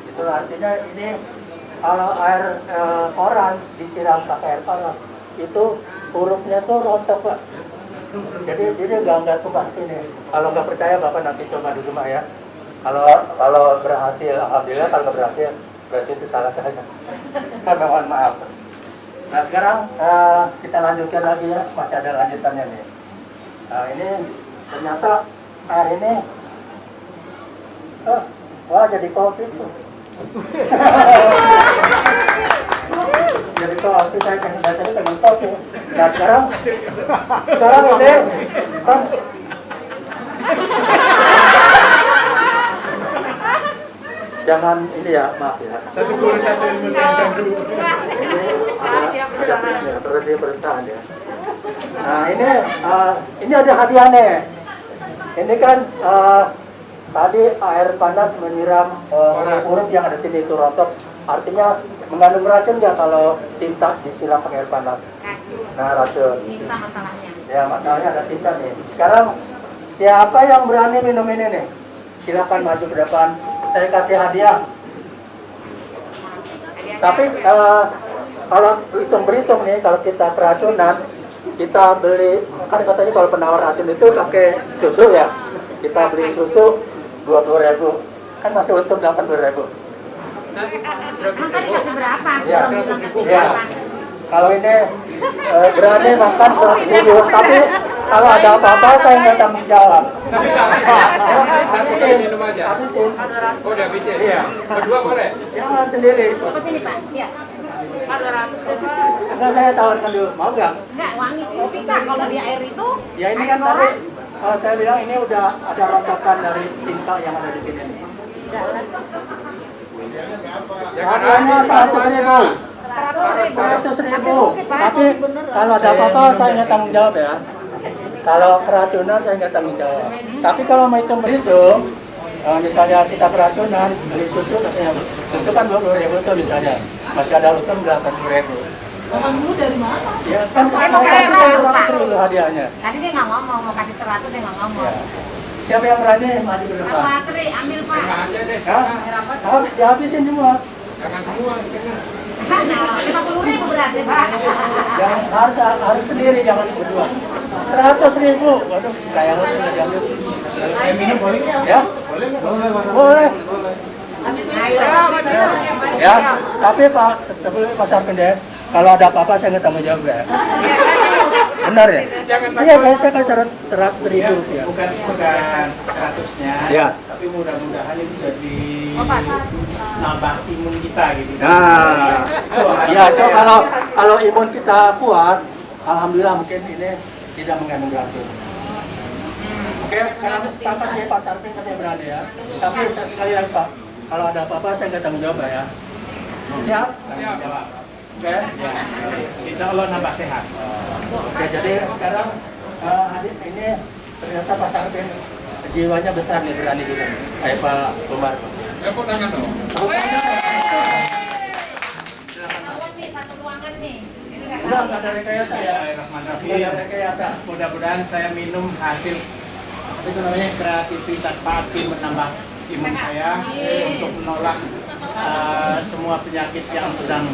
A: Itu artinya ini kalau air koran disiram pakai air panas, itu hurufnya tuh rontok Pak. Jadi nggak tumpah sini. Kalau nggak percaya Bapak nanti coba di rumah ya. Kalau berhasil, alhamdulillah. Kalau nggak berhasil, berarti itu salah saya. Mohon maaf. Nah sekarang kita lanjutkan lagi ya, masih ada lanjutannya nih. Nah ini ternyata air ini, wah jadi kopi tuh. Jadi kopi saya tadi pengen kopi. Nah sekarang ini kan jangan ini ya, maaf ya.
D: Satu guru satu ilmu tentang dulu.
A: Ini ada perusahaan ya. Nah ini ada hadiahnya. Ini kan tadi air panas menyiram huruf yang ada di sini itu rontok. Artinya mengandung racun nggak kalau tinta disiram pakai air panas? Nah racun.
B: Tinta masalahnya.
A: Ya masalahnya ada tinta nih. Sekarang siapa yang berani minum ini nih? Silakan maju ke depan. Saya kasih hadiah. Tapi kalau hitung-berhitung nih, kalau kita keracunan, kita beli, kan katanya kalau penawar racun itu pakai susu ya. Kita beli susu 20.000, kan masih untung 80.000.
B: Makanya kasih berapa?
A: Ya,
B: Bilang kasih
A: ya.
B: berapa?
A: Kalau ini berani makan 100.000, tapi kalau ada apa-apa saya nggak tanggung jawab.
D: Tapi nggak apa-apa. Satu minum aja.
A: Habisin.
D: Oh udah bikin.
A: Iya.
D: Berdua boleh?
A: Jangan sendiri.
B: Apa sini Pak? Iya. 400 Pak.
A: Enggak, saya tawarkan dulu, mau nggak?
B: Enggak, wangi kopi Kak. Kalau di air itu,
A: Ya ini kan tadi saya bilang ini udah ada rontokan dari tinta yang ada di sini. Harganya 100.000. 100.000. Tapi kalau ada apa-apa saya nggak tanggung jawab ya. Kalau keracunan saya nggak tanggung jawab. Tapi kalau mau hitung-berhitung, misalnya kita keracunan beli susu, susu kan 20.000 tuh misalnya, masih ada untung 80.000.
I: Kamu dari mana?
A: Ya kan saya kasih 100.000 hadiahnya.
B: tadi dia nggak ngomong, mau kasih 100 dia nggak ngomong.
A: Ya. Siapa yang berani maju ke depan?
B: Pak Tri, ambil Pak.
A: Hah? Dihabisin semua.
D: Jangan semua.
B: Nah, 50.000 berarti Pak.
A: Jangan harus sendiri, jangan berdua. 100.000. Waduh, sayang banget nggak diambil.
D: Saya minum boleh?
A: Ya? Boleh. Ya, tapi Pak, sebelum pasar pendek, kalau ada apa-apa saya nggak tanggung jawab ya. Benar ya? Iya, saya kasih 100.000 rupiah.
J: Bukan 100-nya,
A: Ya.
J: tapi mudah-mudahan itu jadi nambah imun kita gitu.
A: Nah, ya so kalau imun kita kuat, alhamdulillah mungkin ini tidak mengandung racun. Oke, sekarang sepakat ya Pak Sarpin katanya berani ya. Tapi sekali lagi Pak, kalau ada apa-apa saya nggak tanggung jawab ya. Siap? Oke.
J: Insya Allah nambah sehat.
A: Oke, jadi sekarang adik ini ternyata Pak Sarpin jiwanya besar nih, berani juga. Kayak Pak Umar.
D: Tepuk tangan dong.
B: Satu ruangan nih.
A: Enggak ada rekayasa ya.
J: Bismillahirrahmanirrahim.
A: Rekayasa.
J: Mudah-mudahan saya minum hasil itu namanya kreativitas Pak Acim menambah imun saya untuk menolak semua penyakit yang sedang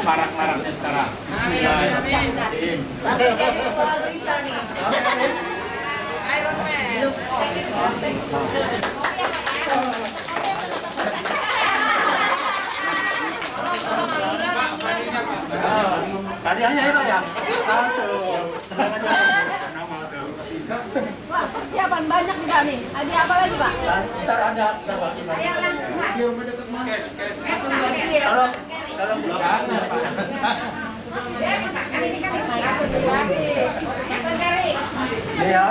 J: marak-maraknya sekarang. Bismillahirrahmanirrahim.
A: Hadiahnya ya Pak ya? Langsung. Senang aja.
I: Persiapan banyak juga nih. Hadiah apa lagi Pak?
A: Ntar ada terbagi lagi. Kalau bukan
B: Kan ini kan
A: Ini ya,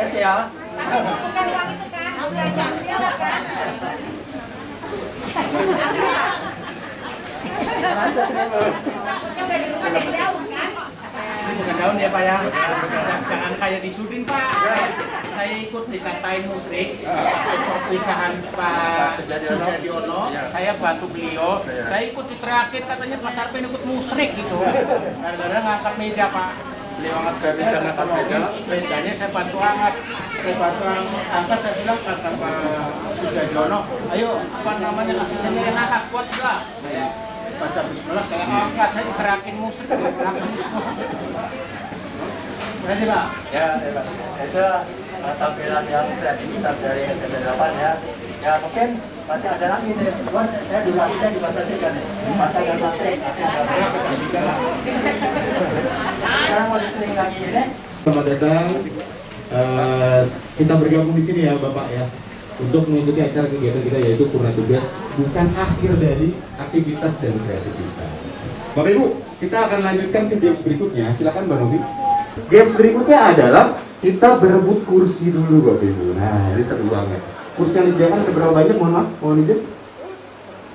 A: es ya.
N: Bukan uang itu kan, silakan. Udah di rumah jadi daun kan?
O: Ini bukan daun ya Pak ya, jangan kayak di Sudin Pak. Saya ikut dikatain musyrik, perpisahan Pak Sujadiono, saya bantu beliau, saya ikut diterakin katanya Pak Sarpen ikut musyrik gitu. Gara-gara ngangkat meja Pak. Beliau nggak bisa ngangkat meja, mejanya saya bantu angkat. Saya bantu angkat, saya bilang kata Pak Sujadiono, ayo apa namanya asistennya yang angkat, kuat enggak? Saya baca bismillah, saya angkat, saya diterakin musyrik. Terima kasih Pak.
A: Ya, Pak. Itu tampilan yang kreativitas dari SMP 8 ya. Ya mungkin masih ada lagi nih. Cuman saya durasinya dibatasi kan. Masa dan materi. Sekarang mau disering lagi ini.
M: Selamat datang. Kita bergabung di sini ya Bapak ya. Untuk mengikuti acara kegiatan kita yaitu Purna Tugas, bukan akhir dari aktivitas dan kreativitas. Bapak Ibu, kita akan lanjutkan ke games berikutnya. Silakan Mbak Novi. Games berikutnya adalah kita berebut kursi dulu Bapak Ibu. Nah, ini seru banget. Kursi yang disediakan ada berapa banyak? Mohon maaf, mohon izin.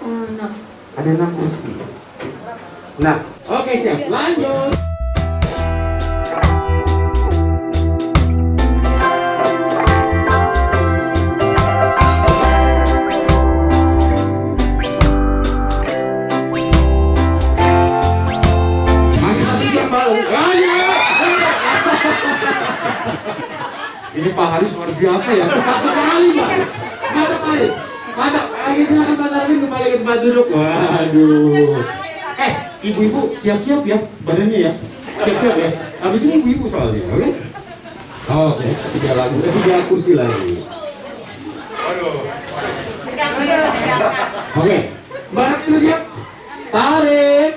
M: 6. Ada 6 kursi. Nah, oke siap. Lanjut. Ini Pak Haris luar biasa ya, cepat sekali Pak. Mantap, lagi silakan Pak Darwin kembali ke tempat duduk. Waduh. Ibu-ibu siap-siap ya badannya ya, siap-siap ya. Habis ini ibu-ibu soalnya, oke? Oke, 3 kursi lagi. Oke, Mbak Ratu siap? Tarik.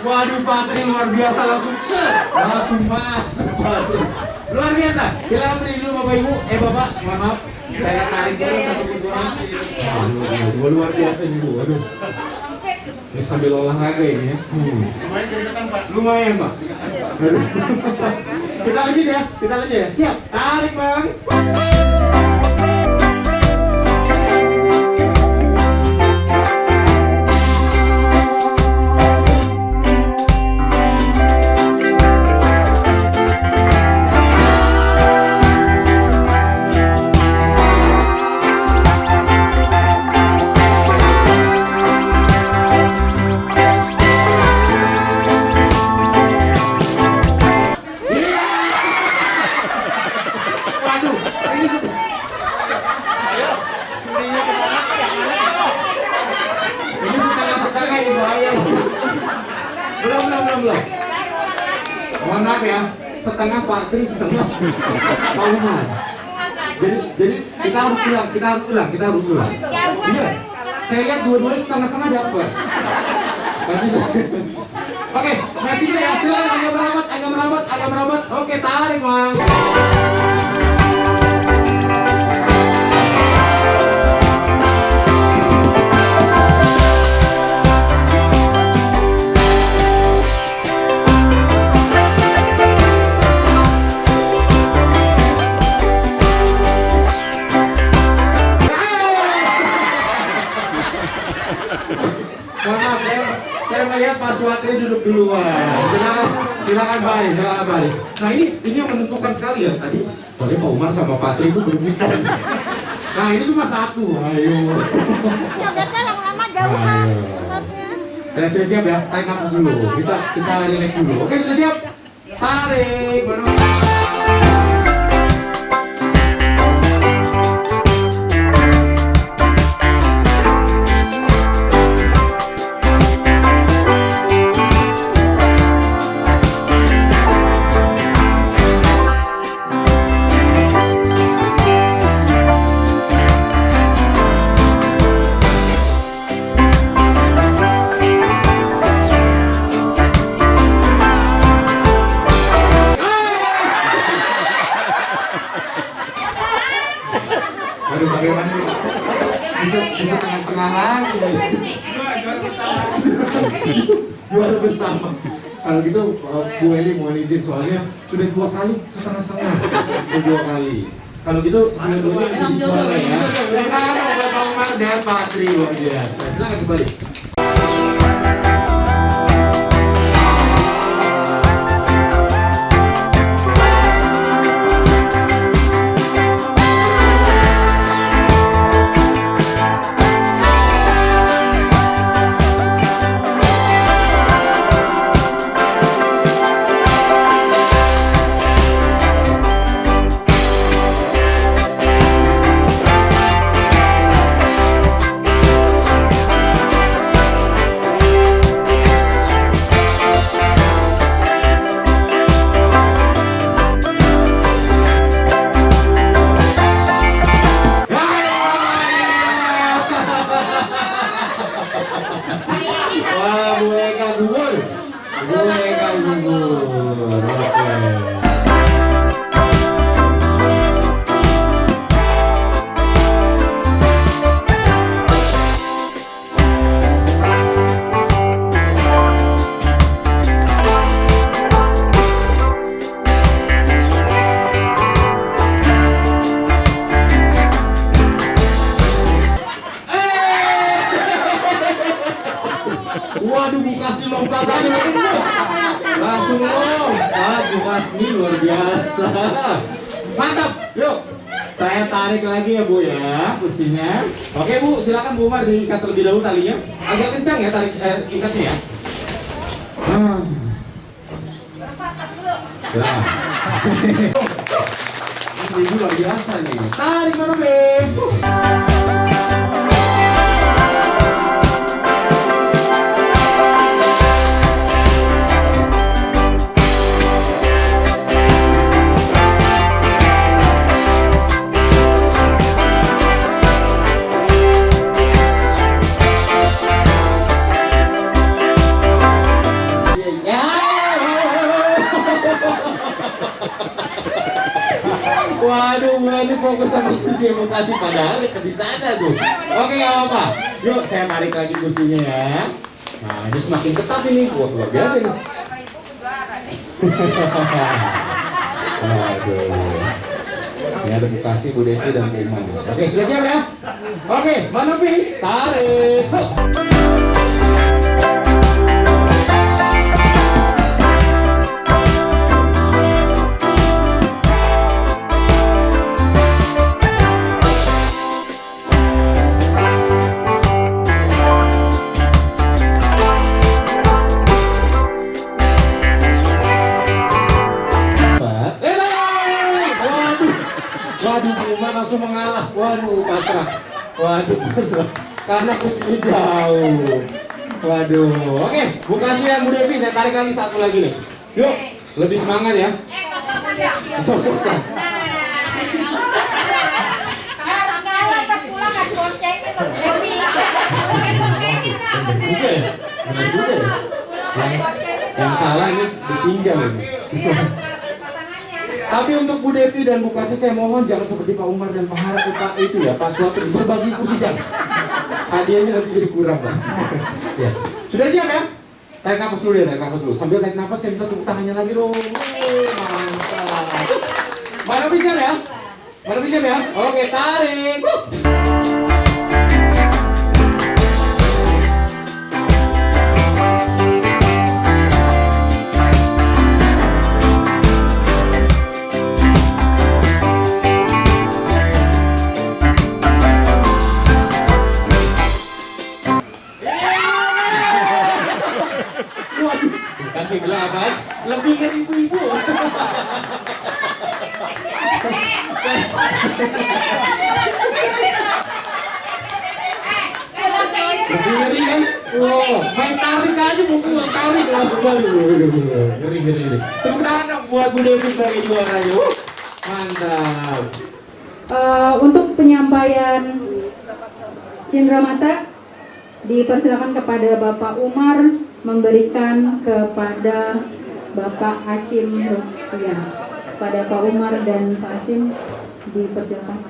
M: Waduh Patri luar biasa langsung masuk Patri. Luar biasa. Silakan beri dulu Bapak Ibu. Bapak, mohon maaf. Saya tarik dulu satu kuturan. Luar biasa Ibu. Aduh. Ini sambil olahraga ini ya. Lumayan Pak. Kita lanjut ya. Siap. Tarik Bang. Belum. Mohon maaf ya, setengah Patri, setengah Pak Umar. Jadi kita harus pulang. Iya, saya lihat dua-duanya setengah-setengah dapat. Gak bisa. Oke, masih ya, silakan agak merabat. Oke, tarik Bang. Saya melihat Pak Suwatri duduk duluan. Silakan balik. Nah ini yang menentukan sekali ya tadi. Tadi Pak Umar sama Patri itu berbicara. Nah ini cuma satu. Ayo.
N: Lama-lama jauhan.
M: Sudah siap ya? Tarik nafas dulu. Kita relax dulu. Oke sudah siap? Tarik. izin soalnya sudah 2 kali setengah-setengah. Sudah 2 kali. Kalau gitu dua-duanya jadi juara ya. Sekarang Bapak Umar dan Pak Tri luar biasa. Silakan kembali. Waduh, bukas di lompat aja langsung lompat, bukas nih luar biasa. Mantap, yuk saya tarik lagi ya Bu ya kursinya. Oke Bu, silakan Bu Umar diikat terlebih dahulu talinya. Agak kencang ya tarik ikatnya ya. Ini luar biasa nih. Tarik mana Be? Waduh, ini fokusan diskusi yang mau kasih padahal di sana tuh. Oke, nggak apa-apa. Yuk, saya tarik lagi kursinya ya. Nah, ini semakin ketat ini. Wah, luar biasa nih. Waduh. Ini ada Bukasi, Bu Desi, dan Bu Umar. Oke, sudah siap ya? Oke, Mbak Novi, tarik. Waduh, Bu Umar langsung mengalah. Waduh, pasrah. Waduh, pasrah. Karena kursinya jauh. Waduh. Oke, Bukasi yang Bu Devi, saya tarik lagi satu lagi nih. Yuk, lebih semangat ya. Kos-kosan. Benar juga ya. Yang kalah ini ditinggal ini. Tapi untuk Bu Devi dan Bukasi saya mohon jangan seperti Pak Umar dan Pak Harap Pak itu ya, Pak Suatu berbagi kursi jangan. Hadiahnya nanti jadi kurang Pak. Ya. Sudah siap ya? Tarik nafas dulu ya, tarik nafas dulu. Sambil tarik nafas saya minta tepuk tangannya lagi dong. Mantap. Mana bisa ya? Mana bisa ya? Oke, tarik. Kasih bilang apa? Lebih ke ibu-ibu. Ngeri kan? Wow, main tarik aja mau tarik langsung balik. Ngeri. Tepuk tangan dong buat Bu Devi sebagai juaranya. Mantap.
F: Untuk penyampaian cindramata dipersilakan kepada Bapak Umar memberikan kepada Bapak Hachim Rustia. Pada Pak Umar dan Pak Hachim dipersilakan.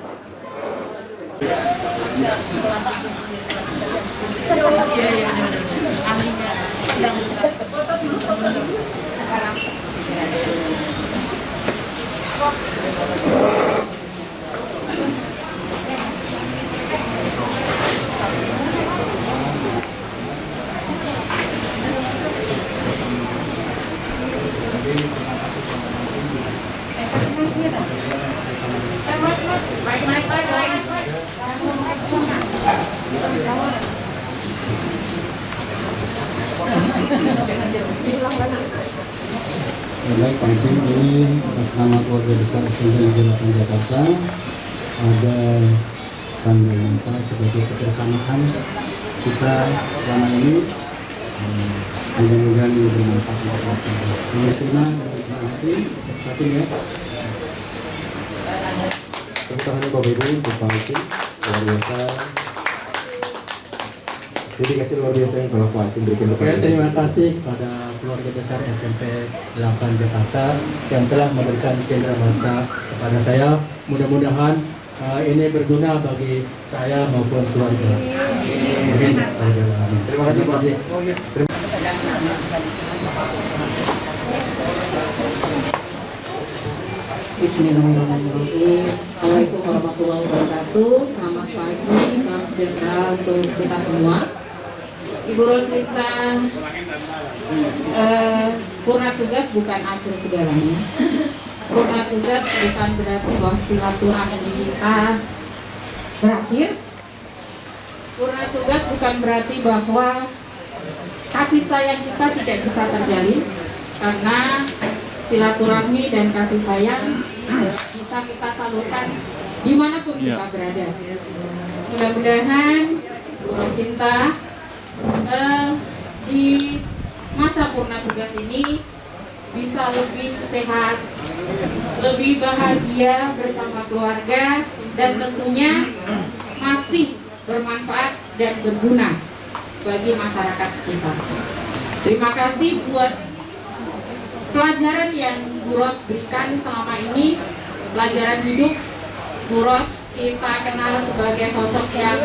H: izin ini atas nama keluarga besar SMP Negeri 8 Jakarta ada kami minta sebagai kebersamaan kita selama ini, mudah-mudahan ini bermanfaat untuk kita. Terima kasih. Satu ya.
M: Tepuk tangan Bapak Ibu untuk Pak Hakim, luar biasa. Dedikasi luar biasa yang telah Pak Hakim berikan kepada kita.
K: Terima kasih pada keluarga besar SMP 8 Jakarta yang telah memberikan cenderamata kepada saya. Mudah-mudahan ini berguna bagi saya maupun keluarga.
M: Terima kasih Pak.
F: Bismillahirrahmanirrahim. Assalamualaikum warahmatullahi wabarakatuh. Selamat pagi, salam sejahtera untuk kita semua. Ibu Rosita, purna tugas bukan akhir segalanya. Purna tugas bukan berarti bahwa silaturahmi kita berakhir. Purna tugas bukan berarti bahwa kasih sayang kita tidak bisa terjalin, karena silaturahmi dan kasih sayang bisa kita salurkan dimanapun kita berada. Mudah-mudahan Bu Rosinta di masa purna tugas ini bisa lebih sehat, lebih bahagia bersama keluarga, dan tentunya masih bermanfaat dan berguna bagi masyarakat sekitar. Terima kasih buat pelajaran yang Bu Ros berikan selama ini, pelajaran hidup. Bu Ros kita kenal sebagai sosok yang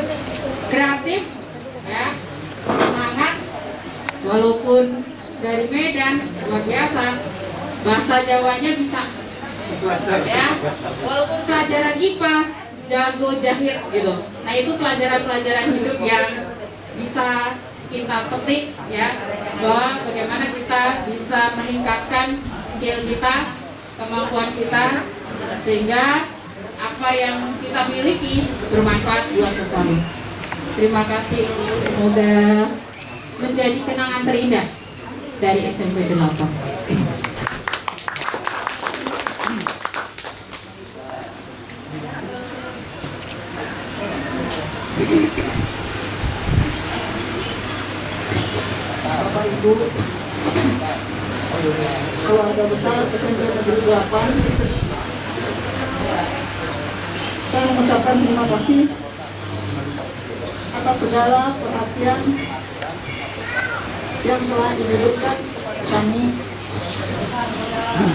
F: kreatif, ya, semangat, walaupun dari Medan luar biasa, bahasa Jawanya bisa, ya, walaupun pelajaran IPA jago jahit gitu. Nah itu pelajaran-pelajaran hidup yang bisa kita petik, ya, bahwa bagaimana kita bisa meningkatkan skill kita, kemampuan kita, sehingga apa yang kita miliki bermanfaat buat sesama. Terima kasih Ibu, semoga menjadi kenangan terindah dari SMP 8.
G: Bapak Ibu, keluarga besar SMP Negeri 8, saya mengucapkan terima kasih atas segala perhatian yang telah diberikan kami.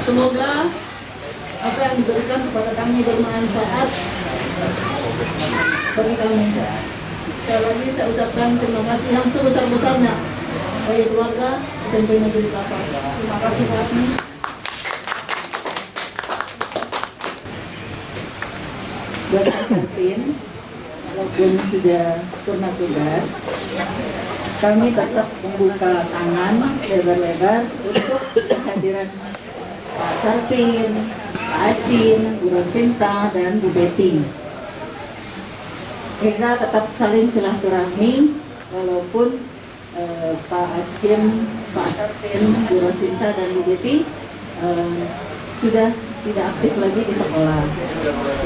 G: Semoga apa yang diberikan kepada kami bermanfaat bagi kami. Sekali lagi saya ucapkan terima kasih yang sebesar-besarnya bagi keluarga SMP Negeri 8. Terima kasih Pak Asmi. Bapak Sarpin, walaupun sudah purna tugas, kami tetap membuka tangan lebar-lebar untuk kehadiran Pak Sarpin, Pak Acin, Bu Rosinta, dan Bu Betty. Kita tetap saling silaturahmi, walaupun Pak Acim, Pak Sarpin, Bu Rosinta, dan Bu Betty sudah tidak aktif lagi di sekolah.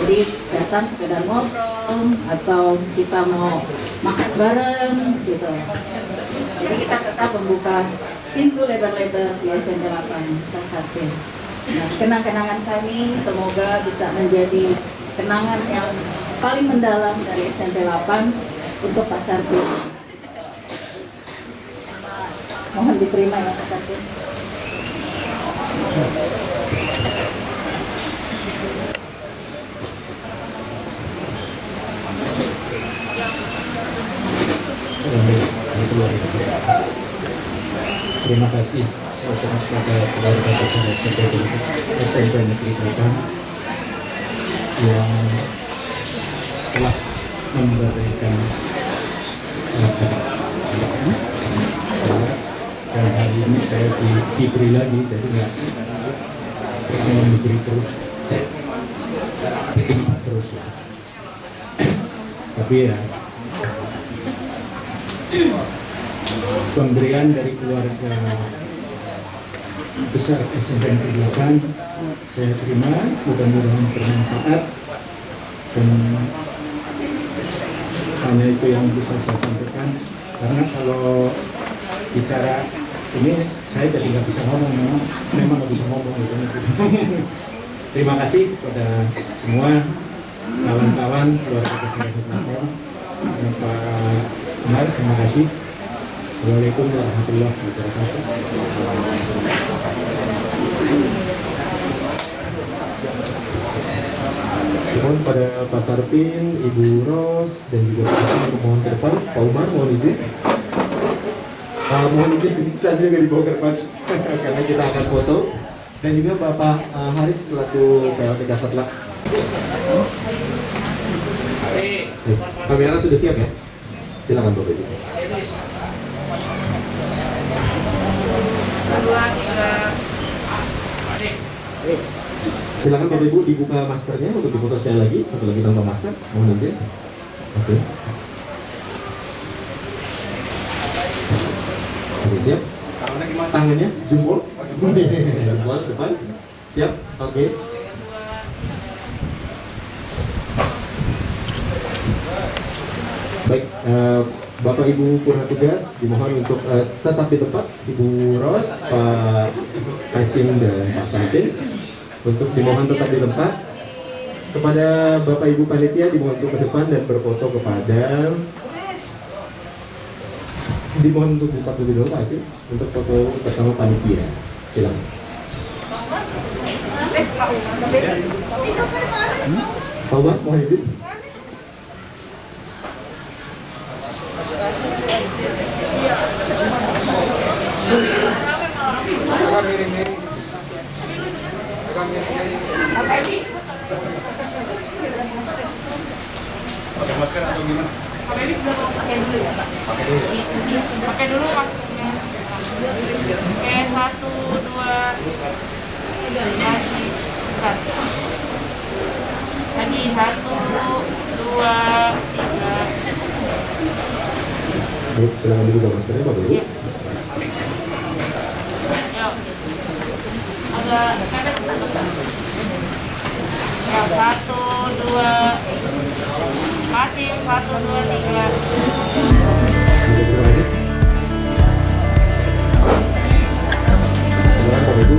G: Jadi datang sekedar ngobrol atau kita mau makan bareng gitu. Jadi kita tetap membuka pintu lebar-lebar di SMP 8 Pak Sarpin. Nah, kenang-kenangan kami semoga bisa menjadi kenangan yang paling mendalam dari SMP 8 untuk Pak Sarpin. Mohon diterima ya Pak Sarpin.
J: Terima kasih kepada keluarga besar SMP Negeri 8 yang telah memberikan dan hari ini saya diberi lagi, jadi nggak memberi terus, terus ya. Tapi ya pemberian dari keluarga besar SMP Negeri 8 saya terima, mudah-mudahan bermanfaat, dan hanya itu yang bisa saya sampaikan. Karena kalau bicara ini saya jadi nggak bisa ngomong, memang nggak bisa ngomong gitu. Terima kasih kepada semua kawan-kawan keluarga besar Bapak Umar, terima kasih. Assalamualaikum warahmatullahi wabarakatuh.
M: Mohon pada Pak Sarpin, Ibu Ros, dan juga Pak Hasan mohon ke depan. Pak Umar mohon izin. Mohon izin bisa juga dibawa ke depan karena kita akan foto. Dan juga Bapak Haris selaku PLT Kasatlantas. Kamera sudah siap ya? Silakan Bapak Ibu.
B: 2, 3.
M: Silakan Bapak Ibu dibuka maskernya untuk difoto sekali lagi. Satu lagi tanpa masker, mohon izin. Oke. Oke, siap. Tangannya jempol. Jempol depan. Siap. Oke. Baik, Bapak Ibu purna tugas dimohon untuk tetap di tempat. Ibu Ros, Pak Kacim dan Pak Sarpin untuk dimohon tetap di tempat. Kepada Bapak Ibu panitia dimohon untuk ke depan dan berfoto kepada. Dimohon untuk buka lebih dulu Pak Acim untuk foto bersama panitia. Silakan. Pak Umar, mohon izin.
C: Pakai masker atau gimana?
B: Pakai dulu ya Pak. Pakai dulu maskernya. Oke, 1, 2, 3. Lagi 1, 2, 3.
M: Baik, silakan dibuka maskernya Bapak Ibu.
B: Agak kadang ya, 1, 2, mati 1, 2, 3.
M: Terima kasih. Silakan Bapak Ibu.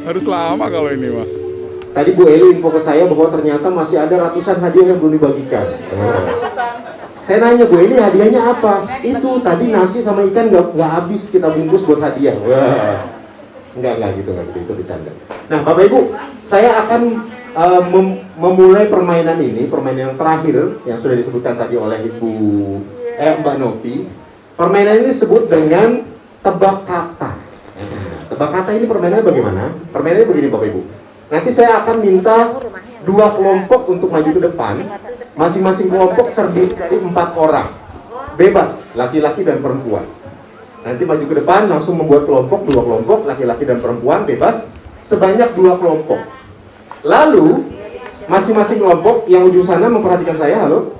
D: Harus lama kalau ini, Mas.
M: Tadi Bu Eli info ke saya bahwa ternyata masih ada ratusan hadiah yang belum dibagikan. Saya nanya, Bu Eli hadiahnya apa? Itu tadi nasi sama ikan nggak habis kita bungkus buat hadiah. Wah, nggak gitu, itu bercanda. Nah Bapak Ibu, saya akan memulai permainan ini, permainan yang terakhir yang sudah disebutkan tadi oleh Mbak Novi. Permainan ini disebut dengan tebak kata. Tebak kata ini permainannya bagaimana? Permainannya begini Bapak Ibu. Nanti saya akan minta 2 kelompok untuk maju ke depan. Masing-masing kelompok terdiri dari 4 orang. Bebas, laki-laki dan perempuan. Nanti maju ke depan langsung membuat kelompok, 2 kelompok, laki-laki dan perempuan, bebas, sebanyak 2 kelompok. Lalu, masing-masing kelompok yang ujung sana memperhatikan saya, halo?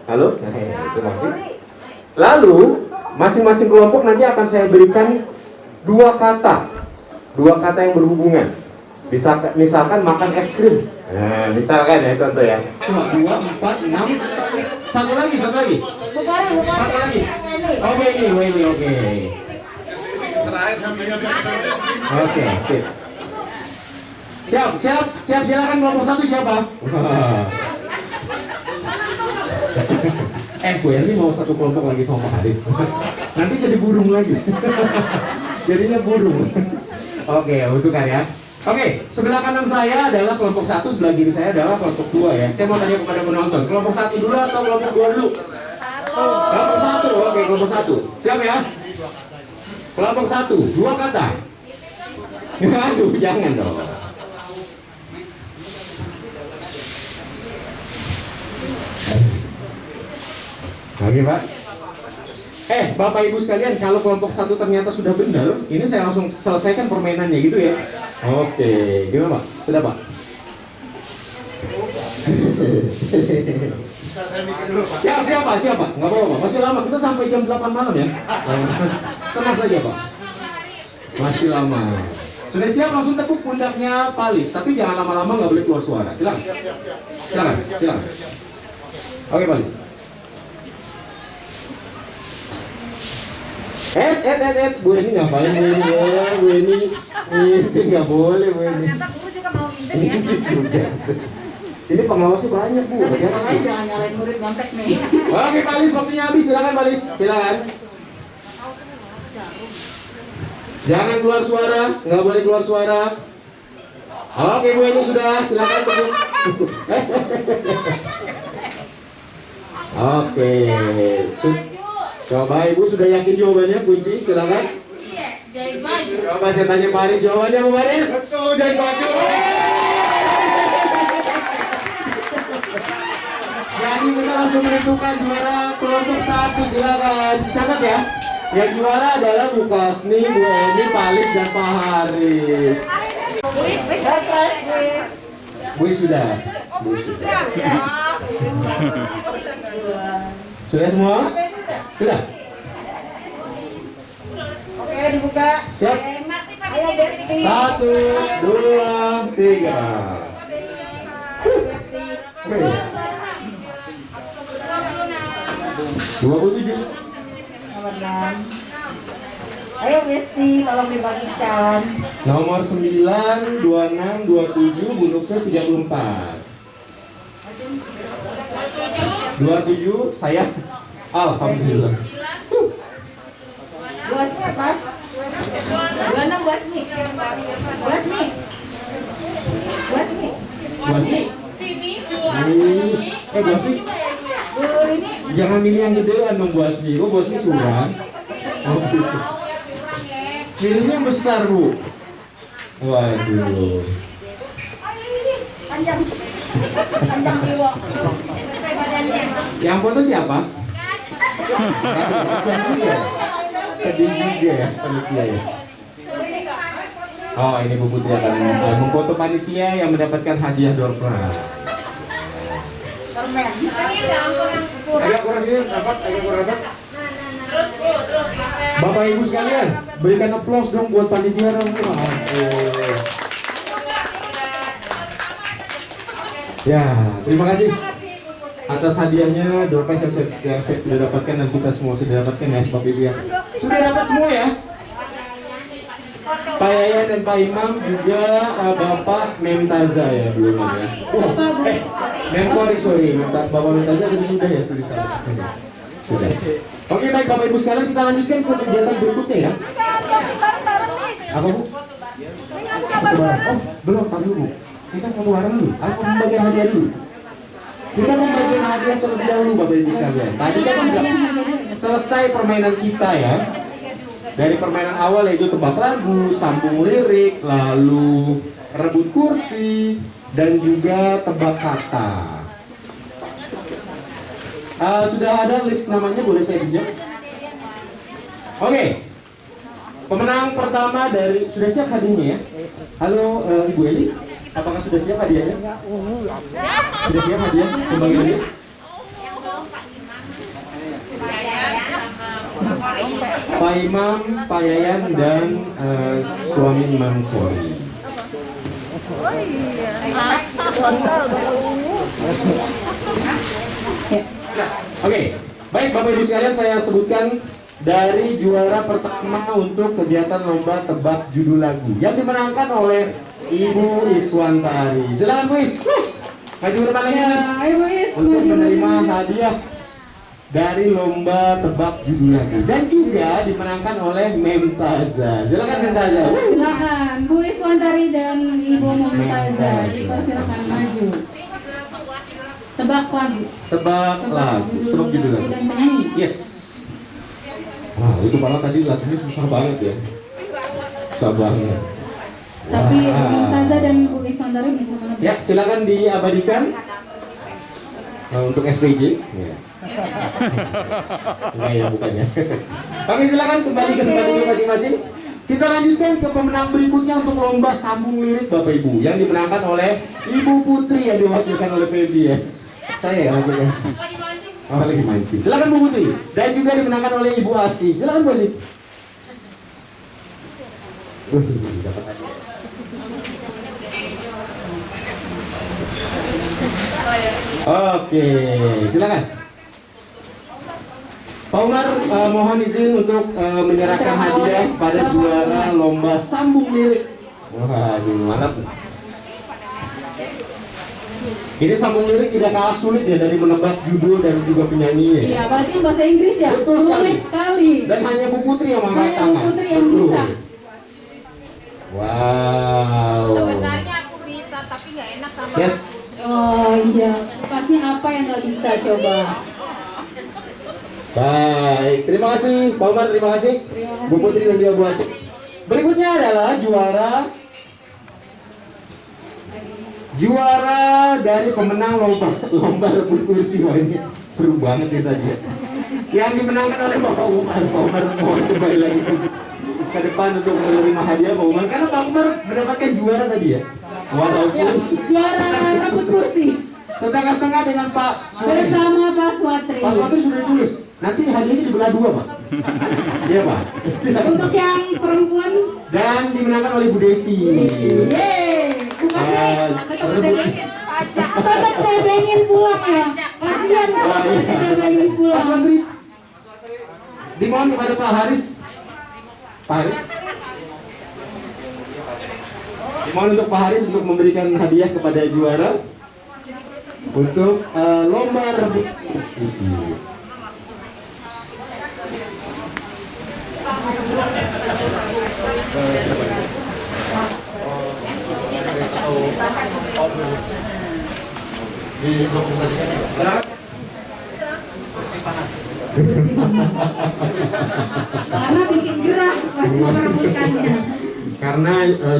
M: Halo? Terima kasih. Lalu, masing-masing kelompok nanti akan saya berikan 2 kata. 2 kata yang berhubungan. Misalkan makan es krim. Nah, misalkan ya contoh ya. 2, 4, 6. Satu lagi. Satu lagi. Oke, ini. Oke. Oke, sip. Siap, silakan kelompok 1 siapa? Bu Eli mau satu kelompok lagi sama Pak Haris. Nanti jadi burung lagi. Jadinya burung. Oke, untuk ya. Oke, sebelah kanan saya adalah kelompok 1, sebelah kiri saya adalah kelompok 2 ya. Saya mau tanya kepada penonton, kelompok 1 dulu atau kelompok 2 dulu? Kelompok 1, oke, kelompok 1. Siap ya? Kelompok 1, 2 kata. Aduh, jangan dong. Oke Pak. Bapak Ibu sekalian, kalau kelompok 1 ternyata sudah benar, ini saya langsung selesaikan permainannya gitu ya. Oke, gimana Pak? Sudah Pak? Siapa? Nggak apa-apa Pak, masih lama, kita sampai jam 8 malam ya. Tenang saja Pak. Masih lama. Sudah siap, langsung tepuk pundaknya Palis, tapi jangan lama-lama, nggak boleh keluar suara. Silakan. Oke Palis. Bu Eni ngapain Bu Eni? Ini nggak boleh Bu Eni.
N: Ternyata guru juga mau ngintip ya.
M: Ini pengawasnya banyak Bu.
F: Jangan nyalain murid nyontek nih.
M: Oke Palis, waktunya habis. Silakan Palis, silakan. Jangan keluar suara, nggak boleh keluar suara. Oke Bu Eni sudah, silakan tepuk. Oke. Coba Ibu sudah yakin jawabannya, kunci, silakan.
N: Iya, jahit baju.
M: Coba saya tanya Pak Haris, jawabannya Bu Haris? Betul, jahit baju. Jadi kita langsung menentukan juara kelompok 1, silakan. Catat ya. Yang juara adalah Bu Kasni, Bu Eni, Palis, dan Pak Haris. Bu sudah. Sudah semua? Sudah?
I: Oke, dibuka.
M: Siap.
I: Ayo Besti.
M: 1, 2, 3.
I: Besti.
M: 27.
I: Nomor 6. Ayo Besti, tolong dibagikan.
M: Nomor 9, 26, 27, Bu Nuke 34. 27, saya. Alhamdulillah.
I: Buasni apa? 26 Buasni. Buasni.
B: Sini,
M: Buasni.
I: Bu ini.
M: Jangan milih yang gedean dong Buasni. Kok Buasni curang? Pilihnya yang besar Bu. Waduh.
I: Panjang jiwa.
M: Yang foto siapa? Sedih juga ya panitia ya. Oh, ini Bu Putri akan memfoto panitia yang mendapatkan hadiah door prize.
I: Permen.
M: Agak kurang ini dapat, Bapak Ibu sekalian, berikan aplaus dong buat panitia dong. Ya, terima kasih atas hadiahnya door prize yang saya sudah dapatkan dan kita semua sudah dapatkan ya Bapak Ibu ya. Sudah dapat semua ya? Pak Yayan dan Pak Imam juga Bapak Memtaza ya belum ya. Sorry, Bapak Memtaza tadi sudah ya tulisannya. Sudah. Oke baik Bapak Ibu sekalian, kita lanjutkan ke kegiatan berikutnya ya. Apa Bu? Oh belum, Pak dulu. Kita foto bareng dulu. Aku membagikan hadiah dulu. Kita membagikan hadiah terlebih dahulu Bapak Ibu sekalian. Tadi kan sudah selesai permainan kita ya. Dari permainan awal yaitu tebak lagu, sambung lirik, lalu rebut kursi, dan juga tebak kata. Sudah ada list namanya, boleh saya pinjam? Oke. Pemenang pertama dari, sudah siap hadiahnya ya? Halo Ibu Eli, apakah sudah siap hadiahnya? Sudah siap hadiah pembagiannya? Pak Imam, Pak Yayan, dan suami Mansori. Oke, baik Bapak Ibu sekalian, saya sebutkan dari juara pertama untuk kegiatan lomba tebak judul lagu yang dimenangkan oleh Ibu Iswantari. Silakan Bu Is, maju ke depan lagi Ibu Is untuk menerima hadiah dari lomba tebak judul lagu dan juga dimenangkan oleh Memtaza. Silakan Memtaza.
F: Silakan Bu Iswantari dan Ibu Memtaza, dipersilakan maju. Tebak lagu. Tebak
M: judul lagu
F: dan penyanyi.
M: Yes. Wah, itu malah tadi lagunya susah banget ya. Susah banget.
F: Tapi Memtaza dan Bu Iswantari bisa menebak.
M: Ya, silakan diabadikan untuk SPJ. Ya. Enggak ya, bukan ya. Oke, silakan kembali ke tempat dulu masing-masing. Kita lanjutkan ke pemenang berikutnya untuk lomba sambung lirik Bapak Ibu yang dimenangkan oleh Ibu Putri yang diwakilkan oleh Feby ya. Saya ya wakilnya. Oh, lagi mancing. Silakan Bu Putri. Dan juga dimenangkan oleh Ibu Asi. Silakan Bu Asi. Dapat aja. Oke, silakan. Pak Umar, mohon izin untuk menyerahkan hadiah pada juara lomba sambung lirik. Wah, gimana? Ini sambung lirik tidak kalah sulit ya dari menebak judul dan juga penyanyi.
F: Iya, apalagi bahasa Inggris ya.
M: Betul
F: sulit sekali.
M: Dan hanya Bu Putri yang mengangkat tangan.
F: Hanya Bu Putri yang bisa.
M: Wow.
N: Sebenarnya aku bisa, tapi nggak enak sama.
M: Yes.
F: Oh iya, pasnya apa yang nggak bisa coba?
M: Baik, terima kasih Pak Umar, terima kasih Bu Putri dan juga Bu Asik. Berikutnya adalah juara dari pemenang lomba rebut kursi. Wah, ini seru banget ini tadi. Yang dimenangkan oleh Bapak Umar. Pak Umar mohon kembali lagi ke depan untuk menerima hadiah Pak Umar, karena Pak Umar mendapatkan juara tadi ya. Walaupun
F: juara rebut kursi
M: setengah-setengah dengan Pak
F: bersama Pak Swatri.
M: Pak Swatri sudah ditulis. Nanti hadiahnya dibelah dua Pak. Iya Pak.
F: Untuk yang perempuan
M: dan dimenangkan oleh Bu Devi.
F: Tetap tebengin pulang ya. Kasihan kalau tebengin pulang.
M: Pak Swatri, dimohon kepada Pak Haris. Pak Haris. Dimohon untuk Pak Haris untuk memberikan hadiah kepada juara untuk lomba rebut kursi.
F: Karena bikin gerah pas merebutkannya.
M: Karena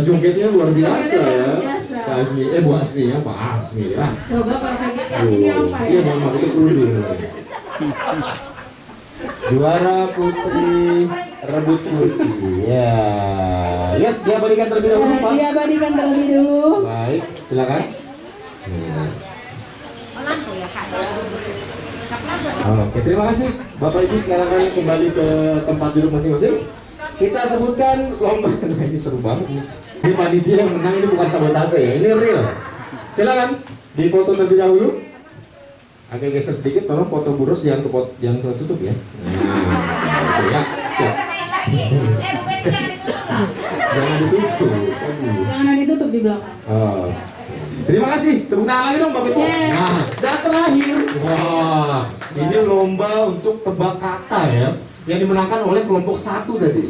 M: jogetnya luar biasa ya. Pak Asmi, Bu Asmi ya, Pak Asmi ya.
F: Coba Pak Feby ini apa ya?
M: Iya, Mama itu kerudung. Juara Putri rebut kursi. Ya. Yes, diabadikan terlebih dahulu, Pak.
F: Diabadikan terlebih dulu.
M: Baik, silakan. Oke, terima kasih Bapak Ibu. Sekarang kan kembali ke tempat duduk masing-masing. Kita sebutkan lomba. Nah, ini seru banget nih. Ini panitia yang menang ini bukan sabotase ya, ini real. Silakan difoto terlebih dahulu. Agak geser sedikit, tolong foto burus yang tertutup ya. Nah, ya, siap. Jangan ditutup.
F: Jangan ditutup di belakang.
M: Oh. Terima kasih. Tepuk tangan lagi dong Bapak Ibu. Nah, dan terakhir, wah, ini lomba untuk tebak kata ya, yang dimenangkan oleh kelompok 1 tadi.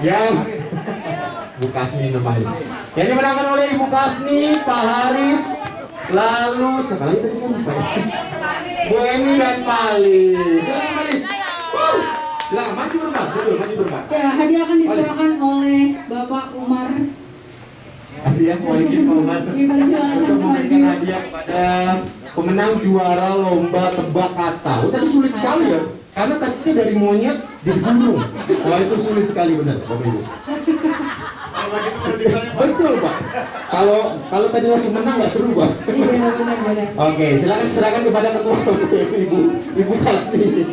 M: Yang Bu Kasni namanya. Yang dimenangkan oleh Ibu Kasni, Pak Haris, lalu siapa lagi tadi siapa ya? Bu Eni dan Palis. Silakan Palis. Silakan, masih berempat, betul, masih berempat.
F: Ya, hadiah akan diserahkan oleh Bapak Umar.
M: Hadiah politik Umar untuk memberikan hadiah kepada pemenang juara lomba tebak kata. Oh, tadi sulit sekali ya, karena tadi dari monyet jadi burung. Wah, itu sulit sekali benar, Bapak Ibu. Betul Pak. Kalau tadi langsung menang nggak seru Pak.
F: Iya benar.
M: Oke, silakan serahkan kepada ketua Ibu Kasni.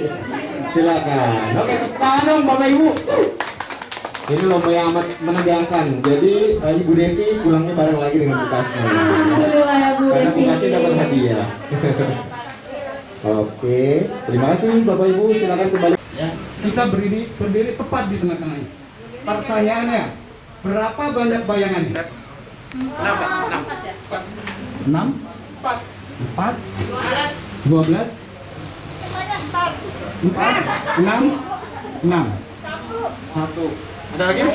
M: Silakan. Oke, tepuk tangan dong Bapak Ibu. Ini lomba yang amat menegangkan. Jadi Ibu Devi pulangnya bareng lagi dengan Bu Kasni.
F: Alhamdulillah ya Bu
M: Karena
F: Devi.
M: Bu Kasni dapat hadiah. Oke, terima kasih Bapak Ibu. Silakan kembali.
P: Ya, kita berdiri tepat di tengah-tengahnya. Pertanyaannya, berapa banyak bayangannya? 6? 4? 12? 4? 6? 1. Ada lagi?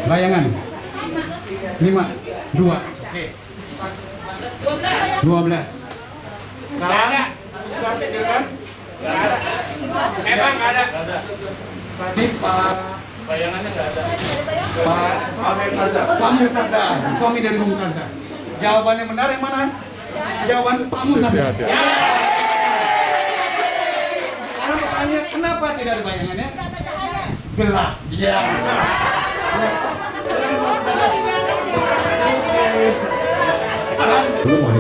P: Bayangan. 5. 2. Oke. 12. Sekarang kita pikirkan.
O: Emang nggak ada.
P: Tadi Pak
O: Bayangannya nggak ada.
P: Pak Mumtazah, suami dari Mumtazah. Jawaban yang benar yang mana? Jawaban Pak Mumtazah. Sekarang pertanyaan, kenapa tidak ada bayangannya? Gelap. Iya.
M: Belum